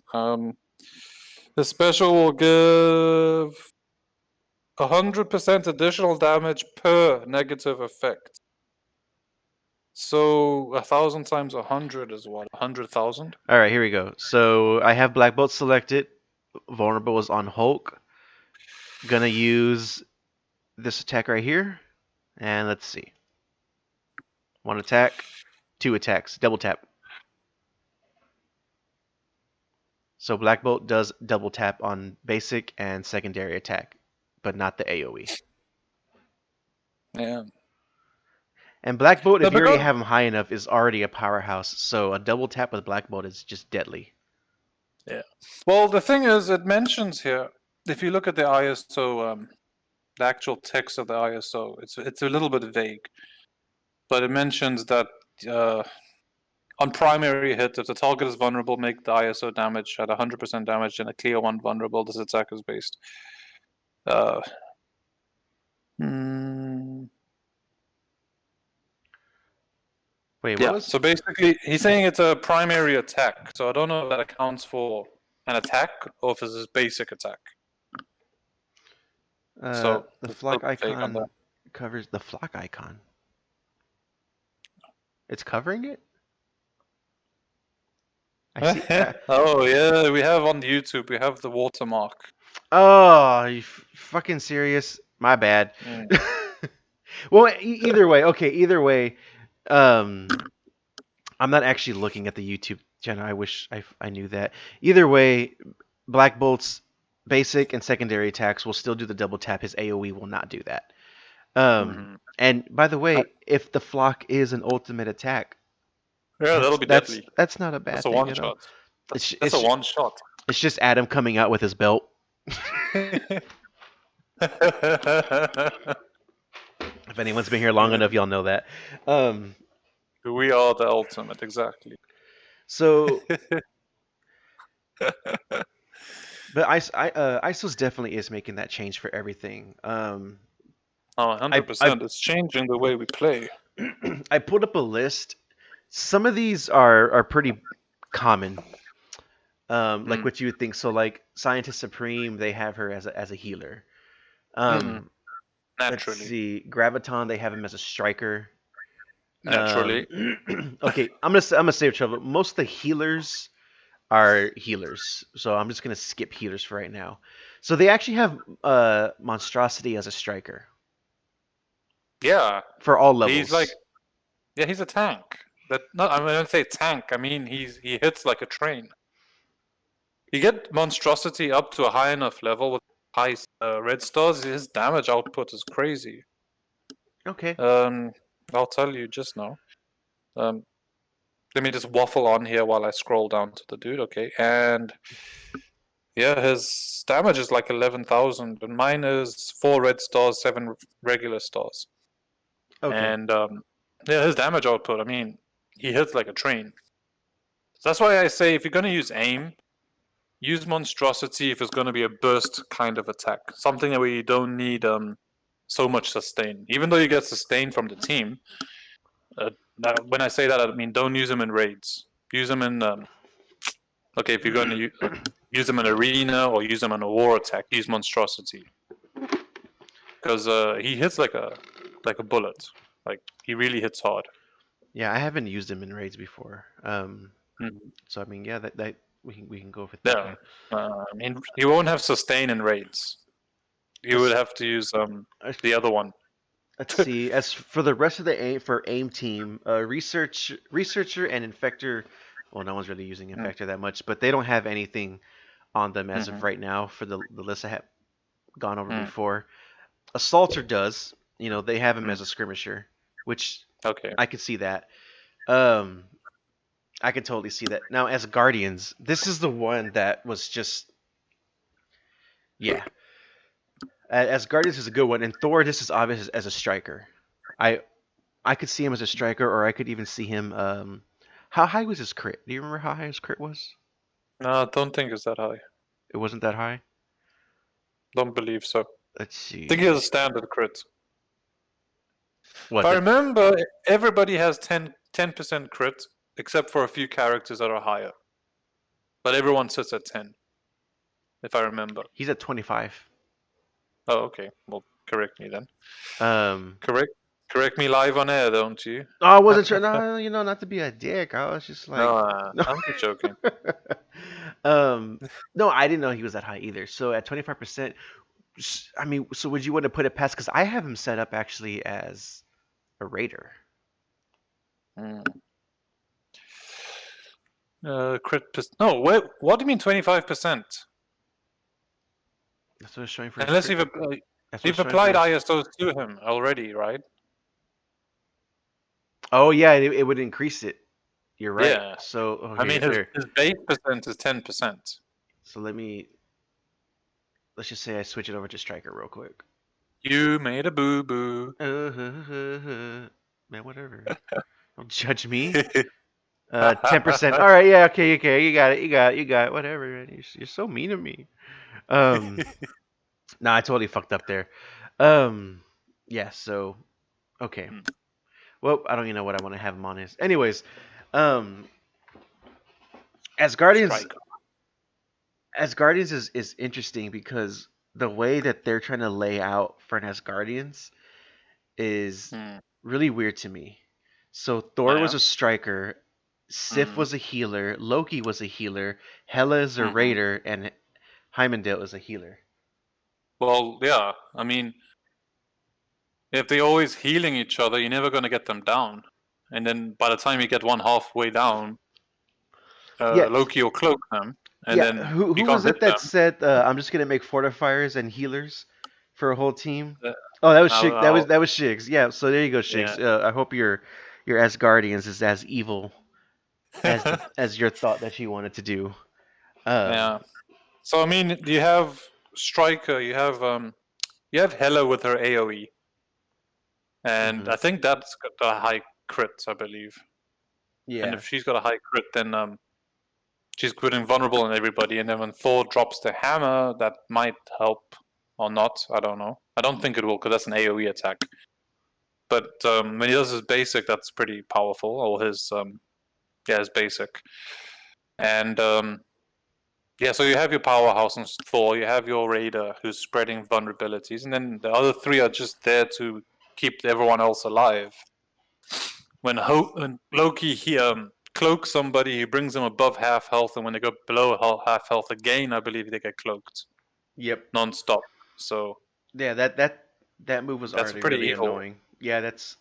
Speaker 2: The special will give 100% additional damage per negative effect. So 1,000 times 100 is what? 100,000?
Speaker 1: All right, here we go. So I have Black Bolt selected. Vulnerable is on Hulk. Gonna use this attack right here. And let's see. One attack, two attacks, double tap. So Black Bolt does double tap on basic and secondary attack, but not the AoE.
Speaker 2: Yeah.
Speaker 1: And Black Bolt,
Speaker 2: No,
Speaker 1: if you already
Speaker 2: because
Speaker 1: have him high enough, is already a powerhouse. So a double tap with Black Bolt is just deadly.
Speaker 2: yeah. Well, the thing is, it mentions here. If you look at the ISO, the actual text of the ISO, it's a little bit vague, but it mentions that on primary hit, if the target is vulnerable, make the ISO damage at 100% damage, and a clear one vulnerable. This attack is based. Mm,
Speaker 1: Wait, what
Speaker 2: yeah.
Speaker 1: was?
Speaker 2: So basically, he's saying it's a primary attack. So I don't know if that accounts for an attack or if it's his basic attack. So
Speaker 1: The
Speaker 2: it's
Speaker 1: flock
Speaker 2: fake on that.
Speaker 1: icon covers the flock icon. It's covering it? I see.
Speaker 2: Oh yeah, we have on YouTube. We have the watermark.
Speaker 1: Oh, you fucking serious? My bad.
Speaker 2: Mm.
Speaker 1: Well, either way, okay. Either way, um, I'm not actually looking at the YouTube channel. I wish I knew that. Either way, Black Bolt's basic and secondary attacks will still do the double tap. His AoE will not do that.
Speaker 2: Mhm.
Speaker 1: And by the
Speaker 2: I-
Speaker 1: way, if the flock is an ultimate attack,
Speaker 2: Yeah,
Speaker 1: that's
Speaker 2: that'll be
Speaker 1: that's
Speaker 2: deadly.
Speaker 1: that's not a
Speaker 2: That's
Speaker 1: bad
Speaker 2: a
Speaker 1: thing
Speaker 2: one
Speaker 1: at all.
Speaker 2: shot.
Speaker 1: It's
Speaker 2: That's a
Speaker 1: it's
Speaker 2: one shot.
Speaker 1: it's just Adam coming out with his belt. If anyone's been here long enough, y'all know that. Um,
Speaker 2: We are the ultimate, exactly.
Speaker 1: so, but ISOS definitely is making that change for everything.
Speaker 2: Oh,
Speaker 1: I I
Speaker 2: 100%. It's changing the way we play.
Speaker 1: I pulled up a list. Some of these are pretty common. Like
Speaker 2: Mm.
Speaker 1: what you would think. So like Scientist Supreme, they have her as a healer.
Speaker 2: Mm.
Speaker 1: Let's
Speaker 2: Naturally.
Speaker 1: see, Graviton, they have him as a striker.
Speaker 2: Naturally.
Speaker 1: Okay, I'm gonna save trouble. Most of the healers are healers, so I'm just gonna skip healers for right now. So they actually have Monstrosity as a striker
Speaker 2: Yeah.
Speaker 1: for all
Speaker 2: He's like,
Speaker 1: levels.
Speaker 2: yeah, he's a tank. That not I mean, I don't say tank. I mean, he hits like a train. You get monstrosity up to a high enough level with high red stars. His damage output is crazy.
Speaker 1: Okay.
Speaker 2: I'll tell you just now. Um, let me just waffle on here while I scroll down to the dude. Okay, and yeah, his damage is like 11,000, and mine is 4 red stars, 7 regular stars.
Speaker 1: Okay.
Speaker 2: And yeah, his damage output. I mean, he hits like a train. So that's why I say if you're gonna use aim, use monstrosity if it's gonna be a burst kind of attack, something where you don't need so much sustain. Even though you get sustain from the team, now, when I say that, I mean don't use them in raids. Use them in okay, if you're going to use them in arena or use them in a war attack, use monstrosity because he hits like a bullet. Like he really hits hard.
Speaker 1: Yeah, I haven't used him in raids before.
Speaker 2: Mhm.
Speaker 1: So I mean, yeah, that we can go with that
Speaker 2: Yeah,
Speaker 1: one.
Speaker 2: I mean he won't have sustain in raids. You would
Speaker 1: Let's,
Speaker 2: have to use
Speaker 1: uh,
Speaker 2: the other one.
Speaker 1: let's see. As for the rest of the aim team, researcher and infector. Well, no one's really using infector that much, but they don't have anything on them as of
Speaker 2: Mm-hmm.
Speaker 1: right now for the list I have gone over
Speaker 2: Mm.
Speaker 1: before. Assaulter does. They have him
Speaker 2: Mm.
Speaker 1: as a skirmisher, which
Speaker 2: Okay.
Speaker 1: I could see that. Um, I could totally see that. Now, as Guardians, this is the one that was just, yeah. As Guardians is a good one, and Thor, this is obvious as a striker. I I could see him as a striker, or I could even see him. How high was his crit? Do you remember how high his crit was?
Speaker 2: No, I don't think it's that high.
Speaker 1: It wasn't that high.
Speaker 2: Don't believe so.
Speaker 1: Let's
Speaker 2: I think he
Speaker 1: see.
Speaker 2: has a standard crit. If
Speaker 1: What
Speaker 2: I
Speaker 1: the?
Speaker 2: remember, everybody has 10% crit, except for a few characters that are higher. But everyone sits at 10, if I remember.
Speaker 1: He's at 25.
Speaker 2: Oh, okay. Well, correct me then.
Speaker 1: Um.
Speaker 2: Correct me live on air, don't you?
Speaker 1: Oh, I wasn't sure. No, not to be a dick. I was just like,
Speaker 2: No,
Speaker 1: no.
Speaker 2: I'm just joking.
Speaker 1: um, no, I didn't know he was that high either. So at 25%, I mean, so would you want to put it past? Because I have him set up actually as a raider.
Speaker 2: Mm. Crit. No, what do you mean 25%?
Speaker 1: That's what it's showing for his
Speaker 2: Unless
Speaker 1: crit. That's what it's
Speaker 2: you've
Speaker 1: showing for
Speaker 2: applied
Speaker 1: his.
Speaker 2: ISOs to him already, right?
Speaker 1: Oh yeah, it would increase it. You're right.
Speaker 2: Yeah.
Speaker 1: So
Speaker 2: I
Speaker 1: okay,
Speaker 2: mean, his
Speaker 1: there.
Speaker 2: base percent is 10%.
Speaker 1: So let's just say I switch it over to striker real quick.
Speaker 2: You made a boo boo.
Speaker 1: Man, whatever. Don't judge me. 10%. All right, yeah, okay. You got it. Whatever, man. You're so mean to me. Nah, I totally fucked up there. Yeah. So, okay. Well, I don't even know what I want to have him on as. Anyways, um, as Guardians,
Speaker 2: Strike.
Speaker 1: is interesting because the way that they're trying to lay out for an Asgardians is
Speaker 2: Hmm.
Speaker 1: really weird to me. So
Speaker 2: Oh,
Speaker 1: Thor was
Speaker 2: yeah.
Speaker 1: a striker. Sif was a healer, Loki was a healer, Hela is a raider, and Heimdall is a healer.
Speaker 2: Well, yeah. I mean, if they're always healing each other, you're never going to get them down. And then by the time you get one halfway down,
Speaker 1: Yeah,
Speaker 2: Loki will cloak them, and
Speaker 1: yeah.
Speaker 2: then
Speaker 1: Who
Speaker 2: you
Speaker 1: was
Speaker 2: can't
Speaker 1: it
Speaker 2: hit
Speaker 1: that
Speaker 2: them.
Speaker 1: said I'm just gonna make fortifiers and healers for a whole team?
Speaker 2: Uh,
Speaker 1: Oh, that was
Speaker 2: I'll,
Speaker 1: Shig. That
Speaker 2: I'll,
Speaker 1: was Shigs. Yeah. So there you go, Shigs.
Speaker 2: yeah.
Speaker 1: I hope your Asgardians is as evil as your thought that you wanted to do.
Speaker 2: Yeah. So I mean, you have Striker, you have Hela with her AOE, and I think that's got a high crit, I believe.
Speaker 1: Yeah.
Speaker 2: And if she's got a high crit, then she's good and vulnerable on everybody. And then when Thor drops the hammer, that might help or not. I don't know. I don't think it will because that's an AOE attack. But when he does his basic, that's pretty powerful. Or his his basic. And yeah, so you have your powerhouse and Thor, you have your Raider who's spreading vulnerabilities, and then the other three are just there to keep everyone else alive. When Loki cloaks somebody, he brings them above half health, and when they go below half health again, I believe they get cloaked.
Speaker 1: Yep.
Speaker 2: Non-stop. So
Speaker 1: yeah, that move was already
Speaker 2: pretty
Speaker 1: really
Speaker 2: evil.
Speaker 1: annoying. Yeah, that's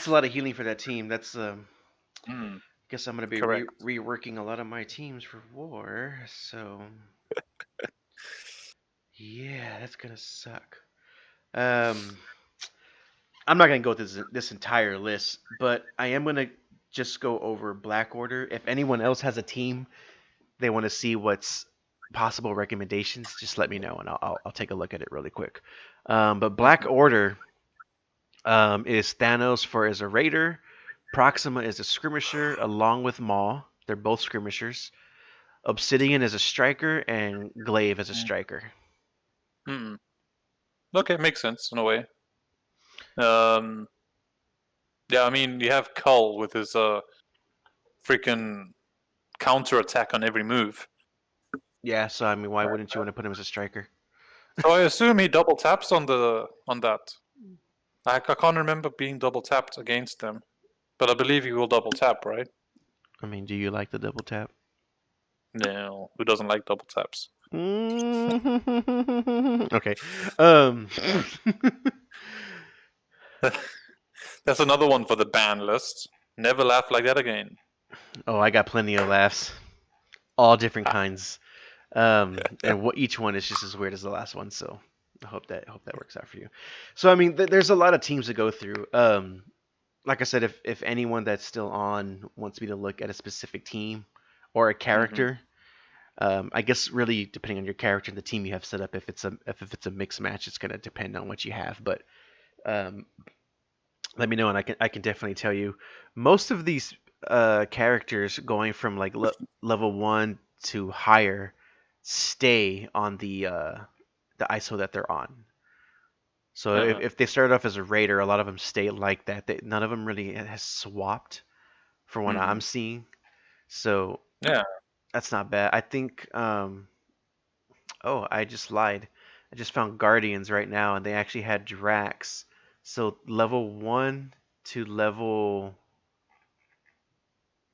Speaker 1: a lot of healing for that team. That's guess I'm gonna be reworking a lot of my teams for war. So yeah, that's gonna suck. I'm not gonna go through this entire list, but I am gonna just go over Black Order. If anyone else has a team they want to see what's possible recommendations, just let me know and I'll take a look at it really quick. But Black Order is Thanos for as a raider, Proxima is a skirmisher along with Maw. They're both skirmishers. Obsidian is a striker and Glaive is a striker.
Speaker 2: Okay, makes sense in a way. Yeah, I mean, you have Cull with his freaking counter attack on every move.
Speaker 1: Yeah, so I mean, why wouldn't you want to put him as a striker?
Speaker 2: So I assume he double taps on that. I can't remember being double tapped against them, but I believe he will double tap, right?
Speaker 1: I mean, do you like the double tap?
Speaker 2: No, who doesn't like double taps?
Speaker 1: Okay.
Speaker 2: That's another one for the ban list. Never laugh like that again.
Speaker 1: Oh, I got plenty of laughs, all different kinds, and each one is just as weird as the last one. So I hope that works out for you. So I mean, there's a lot of teams to go through. Like I said, if anyone that's still on wants me to look at a specific team or a character, I guess really depending on your character and the team you have set up, if it's a mixed match, it's gonna depend on what you have. But let me know, and I can definitely tell you most of these characters going from like level 1 to higher stay on the ISO that they're on. So if they start off as a raider, a lot of them stay like that. None of them really has swapped from what I'm seeing. So
Speaker 2: yeah,
Speaker 1: that's not bad. I think. Oh, I just lied. I just found Guardians right now, and they actually had Drax. So level 1 to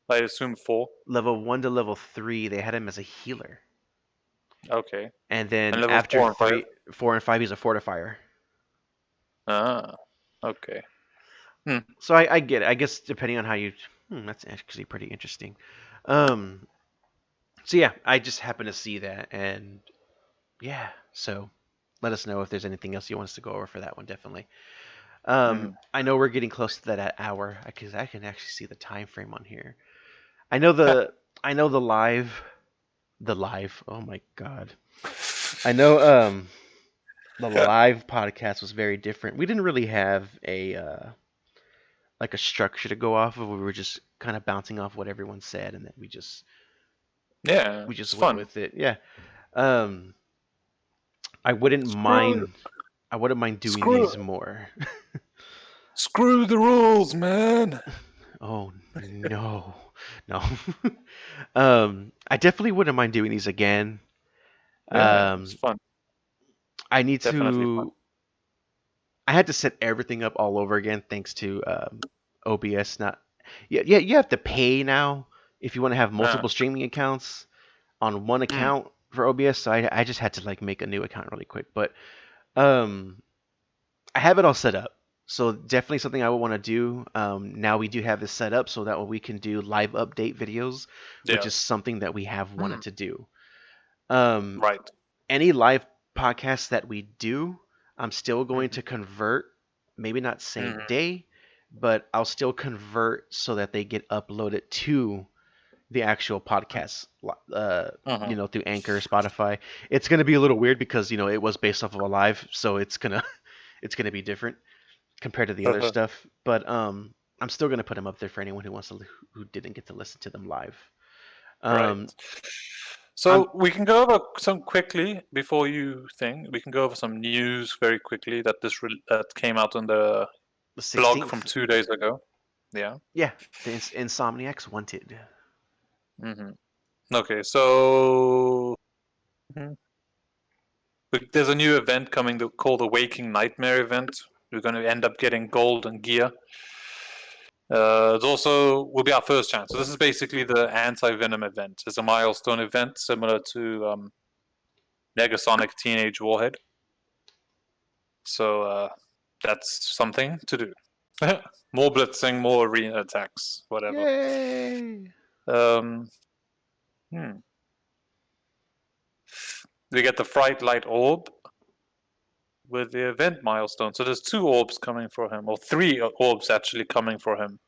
Speaker 2: I assume 4.
Speaker 1: Level 1 to level 3, they had him as a healer.
Speaker 2: Okay.
Speaker 1: And then after 4 and 5, he's a fortifier.
Speaker 2: Ah, okay.
Speaker 1: So I get it. I guess depending on how you, that's actually pretty interesting. So yeah, I just happen to see that, and yeah. So let us know if there's anything else you want us to go over for that one. Definitely. I know we're getting close to that hour because I can actually see the time frame on here. I know the live. Oh my god. I know the live podcast was very different. We didn't really have a like a structure to go off of. We were just kind of bouncing off what everyone said, and then we just went
Speaker 2: fun
Speaker 1: with it. Yeah. I wouldn't mind doing these more.
Speaker 2: Screw the rules, man.
Speaker 1: Oh no. No. I definitely wouldn't mind doing these again.
Speaker 2: It's fun.
Speaker 1: I need to. I had to set everything up all over again thanks to OBS. Yeah, you have to pay now if you want to have multiple streaming accounts on one account for OBS. So I just had to like make a new account really quick, but um, I have it all set up. So definitely something I would want to do. Now we do have this set up so that way we can do live update videos, which
Speaker 2: Yeah.
Speaker 1: is something that we have wanted to do. Um,
Speaker 2: Right.
Speaker 1: any live podcasts that we do, I'm still going to convert. Maybe not same day, but I'll still convert so that they get uploaded to the actual podcast, through Anchor, Spotify. It's gonna be a little weird because it was based off of a live, so it's gonna be different compared to the other stuff. But I'm still gonna put them up there for anyone who didn't get to listen to them live.
Speaker 2: Right. So we can go over some quickly before you think. We can go over some news very quickly that that came out on the
Speaker 1: 16th.
Speaker 2: blog from 2 days ago. Yeah.
Speaker 1: Yeah, the Insomniacs Wanted.
Speaker 2: Okay, so there's a new event coming called the Waking Nightmare event. We're going to end up getting gold and gear. It also will be our first chance. So this is basically the Anti-Venom event. It's a milestone event similar to Negasonic Teenage Warhead. So that's something to do. More blitzing, more arena attacks, whatever.
Speaker 1: Yay!
Speaker 2: We get the Fright Light Orb with the event milestone. So there's 2 orbs coming for him, or 3 orbs actually coming for him.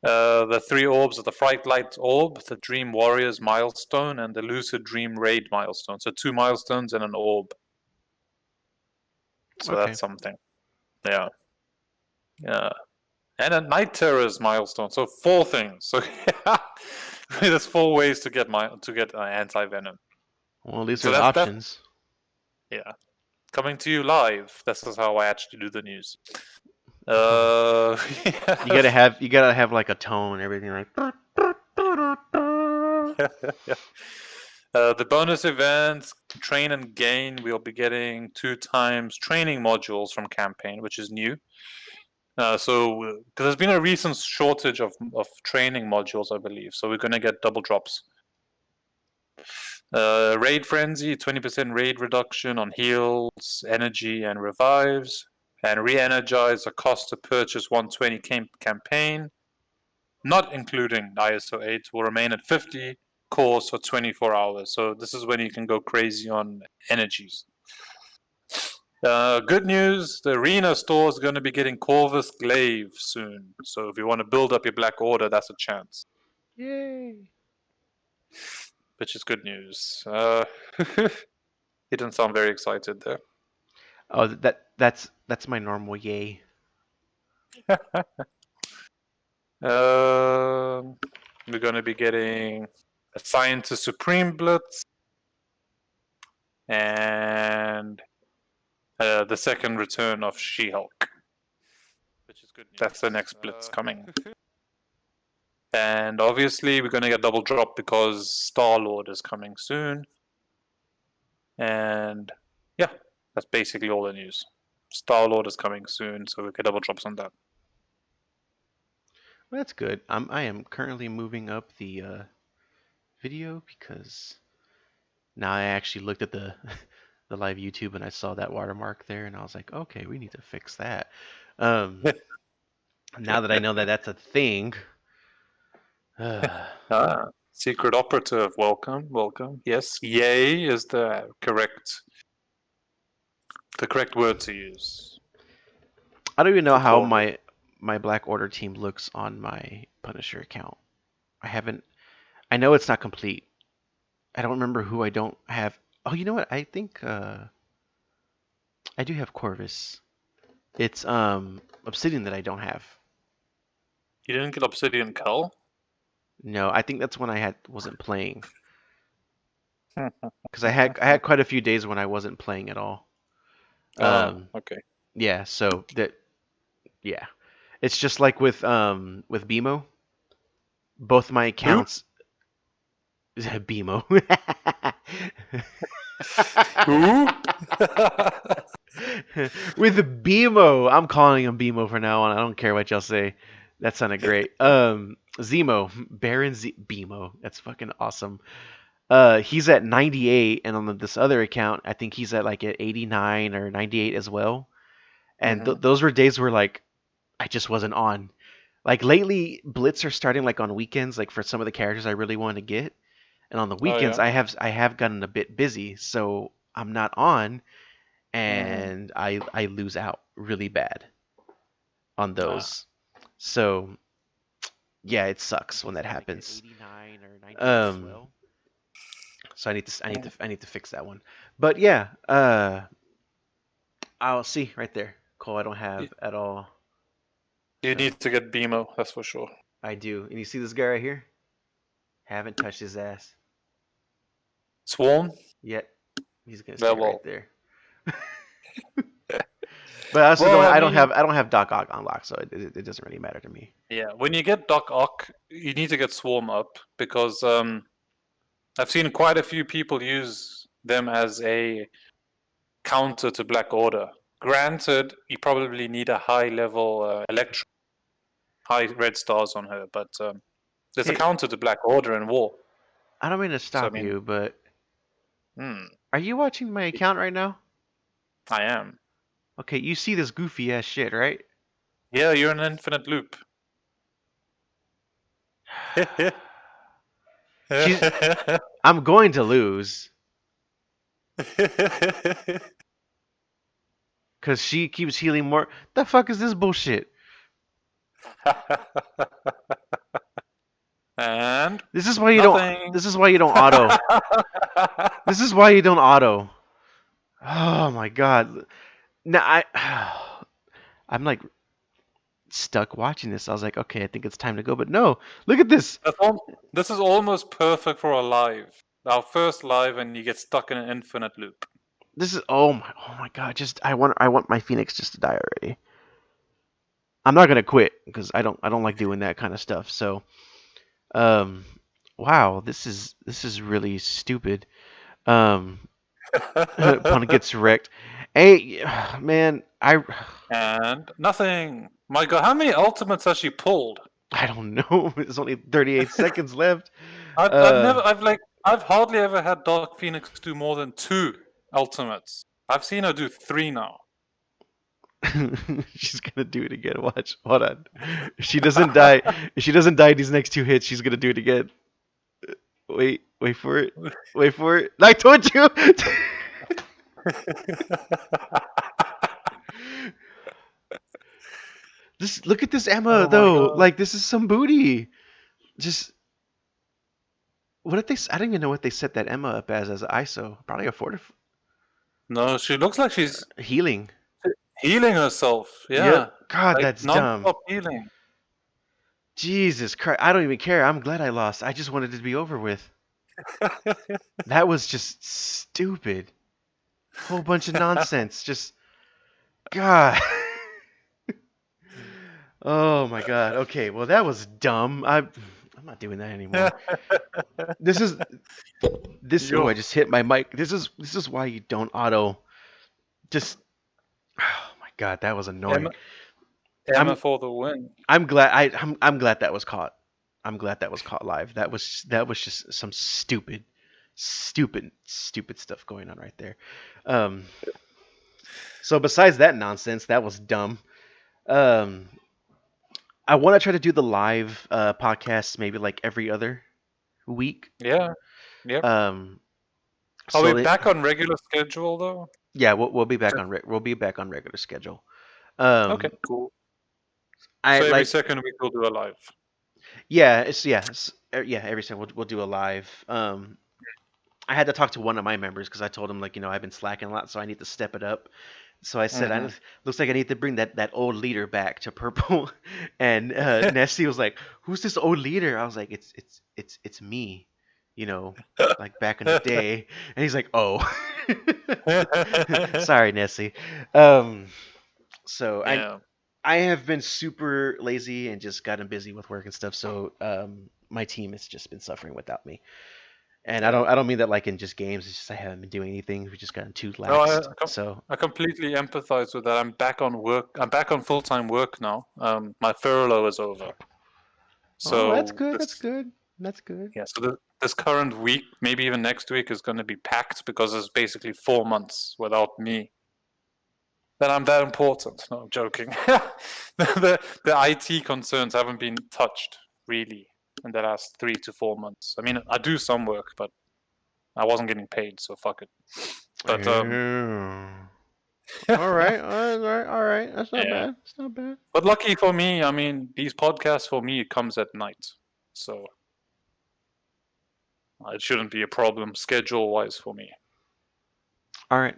Speaker 2: The 3 orbs are the Fright Light Orb, the Dream Warriors milestone, and the Lucid Dream Raid milestone. So 2 milestones and an orb. So that's something. Yeah. And a Night Terrors milestone. So 4 things. So there's 4 ways to get Anti-Venom.
Speaker 1: Well, at least there's options.
Speaker 2: Yeah. Coming to you live. This is how I actually do the news.
Speaker 1: You gotta have like a tone and everything like.
Speaker 2: The bonus events, Train and Gain. We'll be getting 2 times training modules from campaign, which is new. Because there's been a recent shortage of training modules, I believe. So we're gonna get double drops. Raid Frenzy, 20% raid reduction on heals, energy, and revives. And re-energize the cost to purchase 120 campaign, not including ISO 8, will remain at 50 cores for 24 hours. So this is when you can go crazy on energies. Good news, the Arena store is going to be getting Corvus Glaive soon. So if you want to build up your Black Order, that's a chance.
Speaker 1: Yay!
Speaker 2: Which is good news. He didn't sound very excited there.
Speaker 1: Oh, that's my normal yay.
Speaker 2: We're going to be getting Assigned to Supreme Blitz and the second return of She-Hulk, which is good news. That's the next Blitz coming. And obviously we're going to get double drop because Star-Lord is coming soon. And yeah, that's basically all the news. Star-Lord is coming soon, so we get double drops on that.
Speaker 1: Well, that's good. I am currently moving up the video because now I actually looked at the the live YouTube and I saw that watermark there and I was like, okay, we need to fix that. Now that I know that that's a thing.
Speaker 2: Secret Operative, welcome. Yes, yay is the correct word to use.
Speaker 1: I don't even know how my Black Order team looks on my Punisher account. I know it's not complete. I don't remember who I don't have. Oh, you know what? I think I do have Corvus. It's Obsidian that I don't have.
Speaker 2: You didn't get Obsidian Cull?
Speaker 1: No, I think that's when I wasn't playing. Because I had quite a few days when I wasn't playing at all.
Speaker 2: Okay.
Speaker 1: Yeah, so it's just like with BMO. Both my accounts. BMO.
Speaker 2: Who?
Speaker 1: With BMO, I'm calling him BMO for now on. I don't care what y'all say. That sounded great. Zemo, Baron Bemo. That's fucking awesome. He's at 98, and on this other account, I think he's at like at 89 or 98 as well. And
Speaker 2: Hmm.
Speaker 1: those were days where like I just wasn't on. Like lately, Blitz are starting like on weekends, like for some of the characters I really want to get. And on the
Speaker 2: Oh
Speaker 1: weekends,
Speaker 2: yeah.
Speaker 1: I have gotten a bit busy, so I'm not on,
Speaker 2: Hmm.
Speaker 1: and I lose out really bad on
Speaker 2: Ah.
Speaker 1: those. So yeah, it sucks when that happens. Um, so I need to fix that one. But yeah, I'll see right there. Cole, I don't
Speaker 2: Y-
Speaker 1: have at all.
Speaker 2: You
Speaker 1: So
Speaker 2: need to get BMO, that's for sure.
Speaker 1: I do. And you see this guy right here? Haven't touched his ass
Speaker 2: Swarm?
Speaker 1: yet. He's gonna stay
Speaker 2: Well,
Speaker 1: right
Speaker 2: well.
Speaker 1: there. But I also don't.
Speaker 2: Well, I
Speaker 1: I don't
Speaker 2: mean,
Speaker 1: have. I don't have Doc Ock unlocked, so it doesn't really matter to me.
Speaker 2: yeah. When you get Doc Ock, you need to get Swarm up because I've seen quite a few people use them as a counter to Black Order. Granted, you probably need a high level high red stars on her, but there's a
Speaker 1: Hey,
Speaker 2: counter to Black Order in War.
Speaker 1: I don't mean to
Speaker 2: So I
Speaker 1: stop
Speaker 2: mean,
Speaker 1: you, but
Speaker 2: hmm,
Speaker 1: are you watching my account right now?
Speaker 2: I am.
Speaker 1: Okay, you see this goofy ass shit, right?
Speaker 2: Yeah, you're in an infinite loop.
Speaker 1: She's. I'm going to lose because she keeps healing more. The fuck is this bullshit?
Speaker 2: And
Speaker 1: This is why you don't.
Speaker 2: nothing.
Speaker 1: This is why you don't auto. This is why you don't auto. Oh my god. Now I'm like stuck watching this. I was like, okay, I think it's time to go, but no. Look at this.
Speaker 2: This is almost perfect for a live. Our first live, and you get stuck in an infinite loop.
Speaker 1: This is oh my god. Just I want my Phoenix just to die already. I'm not gonna quit because I don't like doing that kind of stuff. So um, wow, this is really stupid. Um, Pun gets wrecked. Hey, man,
Speaker 2: And nothing. My God, how many ultimates has she pulled?
Speaker 1: I don't know. There's only 38 seconds left.
Speaker 2: I've never, I've hardly ever had Dark Phoenix do more than 2 ultimates. I've seen her do 3 now.
Speaker 1: She's gonna do it again. Watch. Hold on. If she doesn't die, if she doesn't die these next 2 hits, she's gonna do it again. Wait for it. Wait for it. I told you. This look at this Emma
Speaker 2: Oh my
Speaker 1: though.
Speaker 2: God.
Speaker 1: Like this is some booty. Just what did they? I don't even know what they set that Emma up as ISO. Probably a
Speaker 2: No, she looks like she's
Speaker 1: healing.
Speaker 2: healing herself.
Speaker 1: Yep.
Speaker 2: Yeah,
Speaker 1: God,
Speaker 2: like
Speaker 1: that's dumb.
Speaker 2: non-stop healing.
Speaker 1: Jesus Christ. I don't even care. I'm glad I lost. I just wanted it to be over with. That was just stupid. Whole bunch of nonsense. Just God. Oh my God. Okay. Well, that was dumb. I'm not doing that anymore. This is this. Oh,
Speaker 2: Yo,
Speaker 1: I just hit my mic. This is why you don't auto. Just. Oh my God, that was annoying.
Speaker 2: Emma, Emma
Speaker 1: I'm
Speaker 2: for the win.
Speaker 1: I'm glad I'm glad that was caught. I'm glad that was caught live. That was just some stupid stuff going on right there. Um. So besides that nonsense, that was dumb. Um. I want to try to do the live podcasts maybe like every other week.
Speaker 2: Yeah, yep.
Speaker 1: Um.
Speaker 2: Are we
Speaker 1: So that
Speaker 2: back on regular schedule though?
Speaker 1: yeah, we'll be back on regular schedule.
Speaker 2: Okay,
Speaker 1: Um.
Speaker 2: cool.
Speaker 1: I
Speaker 2: So every
Speaker 1: like
Speaker 2: second week we'll do a live.
Speaker 1: yeah, every time we'll do a live. I had to talk to one of my members because I told him like I've been slacking a lot, so I need to step it up. So I said,
Speaker 2: Hmm.
Speaker 1: looks like I need to bring that old leader back to purple. And Nessie was like, "Who's this old leader?" I was like, "It's me, like back in the day." And he's like, "Oh, sorry, Nessie." Um, so
Speaker 2: Yeah.
Speaker 1: I have been super lazy and just gotten busy with work and stuff. So my team has just been suffering without me. And
Speaker 2: Yeah.
Speaker 1: I don't mean that like in just games. It's just I haven't been doing anything. We've just gotten too
Speaker 2: No,
Speaker 1: laxed. So
Speaker 2: I completely empathize with that. I'm back on work. I'm back on full-time work now. My furlough is over.
Speaker 1: oh, that's
Speaker 2: So
Speaker 1: good. That's
Speaker 2: this,
Speaker 1: good. That's good.
Speaker 2: yeah. So this current week, maybe even next week, is going to be packed because it's basically 4 months without me. Then I'm that important. No, I'm joking. The IT concerns haven't been touched really in the last 3 to 4 months. I mean, I do some work, but I wasn't getting paid, so fuck it. But
Speaker 1: All right, all right, all right. That's not
Speaker 2: yeah.
Speaker 1: bad. It's not bad.
Speaker 2: But lucky for me, I mean, these podcasts for me it comes at night, so it shouldn't be a problem schedule-wise for me.
Speaker 1: All right,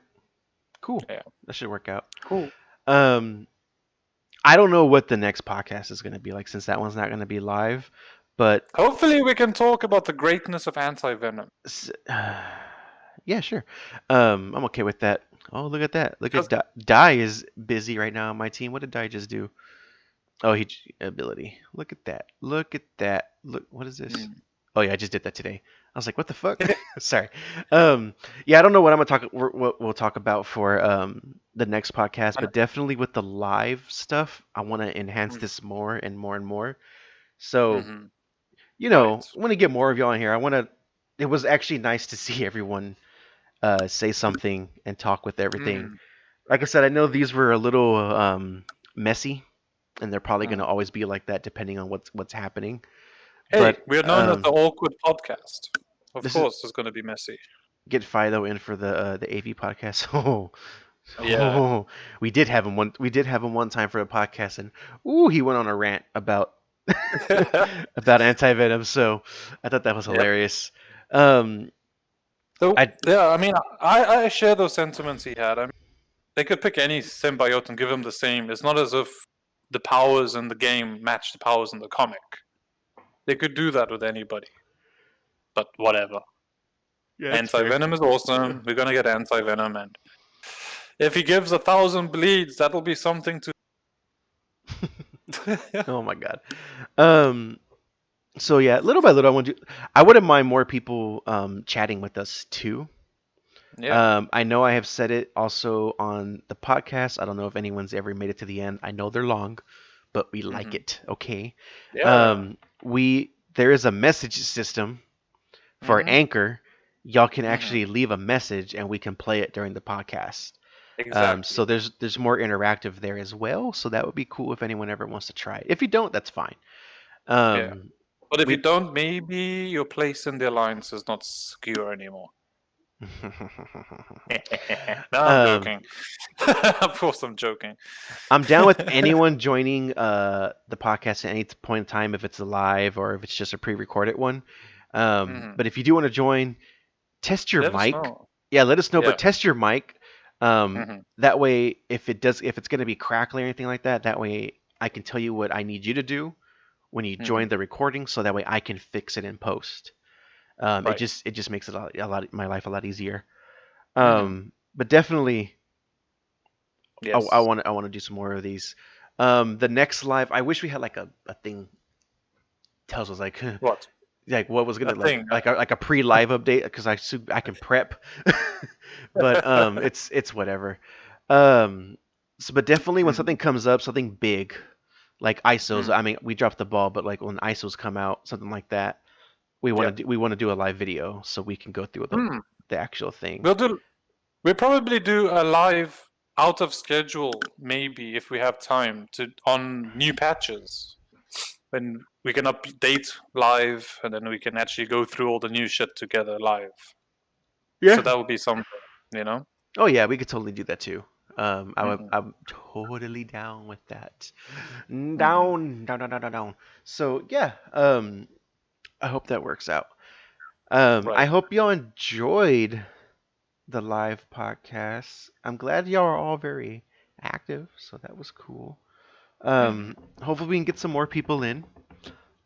Speaker 1: cool.
Speaker 2: Yeah,
Speaker 1: That should work out.
Speaker 2: cool.
Speaker 1: I don't know what the next podcast is going to be like since that one's not going to be live, but
Speaker 2: Hopefully, we can talk about the greatness of anti-venom.
Speaker 1: yeah, sure. I'm okay with that. Oh, look at that. Look at Dai is busy right now on my team. What did Dai just do? Oh, ability. Look at that. Look at that. Look, what is this? Oh yeah, I just did that today. I was like, what the fuck? Sorry. Yeah, I don't know what I'm gonna talk. What we'll talk about for the next podcast, but definitely with the live stuff, I want to enhance this more and more and more. So, you know, I want to get more of y'all in here. I want to. It was actually nice to see everyone say something and talk with everything. Like I said, I know these were a little messy, and they're probably going to always be like that depending on what's happening.
Speaker 2: Hey,
Speaker 1: but
Speaker 2: we're known as the awkward podcast. Of course, it's going to be messy.
Speaker 1: Get Fido in for the AV podcast. Oh,
Speaker 2: yeah.
Speaker 1: Oh, we did have him one. We did have him one time for a podcast, and ooh, he went on a rant about about anti-venom. So I thought that was hilarious.
Speaker 2: I mean, I share those sentiments he had. I mean, they could pick any symbiote and give him the same. It's not as if the powers in the game match the powers in the comic. They could do that with anybody. But whatever. Yeah, anti-venom is awesome. We're gonna get anti-venom, and if he gives 1,000 bleeds, that'll be something to.
Speaker 1: Oh my god. So yeah, little by little, I wouldn't mind more people chatting with us too. Yeah. I know I have said it also on the podcast. I don't know if anyone's ever made it to the end. I know they're long, but we like it. Okay. Yeah. There is a message system for Anchor. Y'all can actually leave a message and we can play it during the podcast. Exactly. So there's more interactive there as well. So that would be cool if anyone ever wants to try it. If you don't, that's fine.
Speaker 2: Yeah. But if you don't, maybe your place in the alliance is not secure anymore. No, I'm joking. Of course, I'm joking.
Speaker 1: I'm down with anyone joining the podcast at any point in time, if it's live or if it's just a pre-recorded one. But if you do want to join, test your mic. Yeah, let us know. Yeah. But test your mic. That way, if it's going to be crackly or anything like that, that way I can tell you what I need you to do when you join the recording, so that way I can fix it in post. Right. It just makes it my life a lot easier. But definitely, yes. I want to do some more of these. The next live, I wish we had like a thing tells us like
Speaker 2: what.
Speaker 1: Like what was gonna like a pre-live update, because I can prep, but it's whatever. So but definitely when something comes up, something big, like ISOs. I mean, we dropped the ball, but like when ISOs come out, something like that, we want to do a live video so we can go through the actual thing.
Speaker 2: We'll probably do a live out of schedule, maybe if we have time on new patches. When we can update live, and then we can actually go through all the new shit together live. Yeah. So that would be something, you know?
Speaker 1: Oh yeah, we could totally do that too. I'm totally down with that. Down. So yeah, I hope that works out. I hope y'all enjoyed the live podcast. I'm glad y'all are all very active, so that was cool. Hopefully we can get some more people in.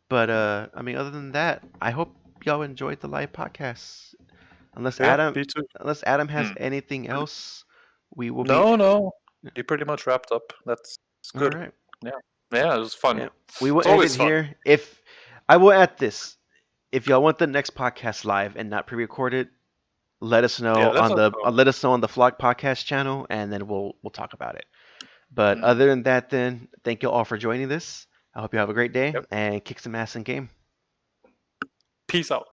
Speaker 1: But I mean, other than that, I hope y'all enjoyed the live podcast. Unless Adam has anything else, we will.
Speaker 2: No, you pretty much wrapped up. That's good. All right. Yeah, it was fun.
Speaker 1: Yeah. We will end it here. If I will add this, if y'all want the next podcast live and not pre-recorded, let us know
Speaker 2: Yeah, that's
Speaker 1: on the
Speaker 2: also
Speaker 1: Flock Podcast channel, and then we'll talk about it. But
Speaker 2: Mm.
Speaker 1: other than that, then thank you all for joining this. I hope you have a great day
Speaker 2: Yep.
Speaker 1: and kick some ass in game.
Speaker 2: Peace out.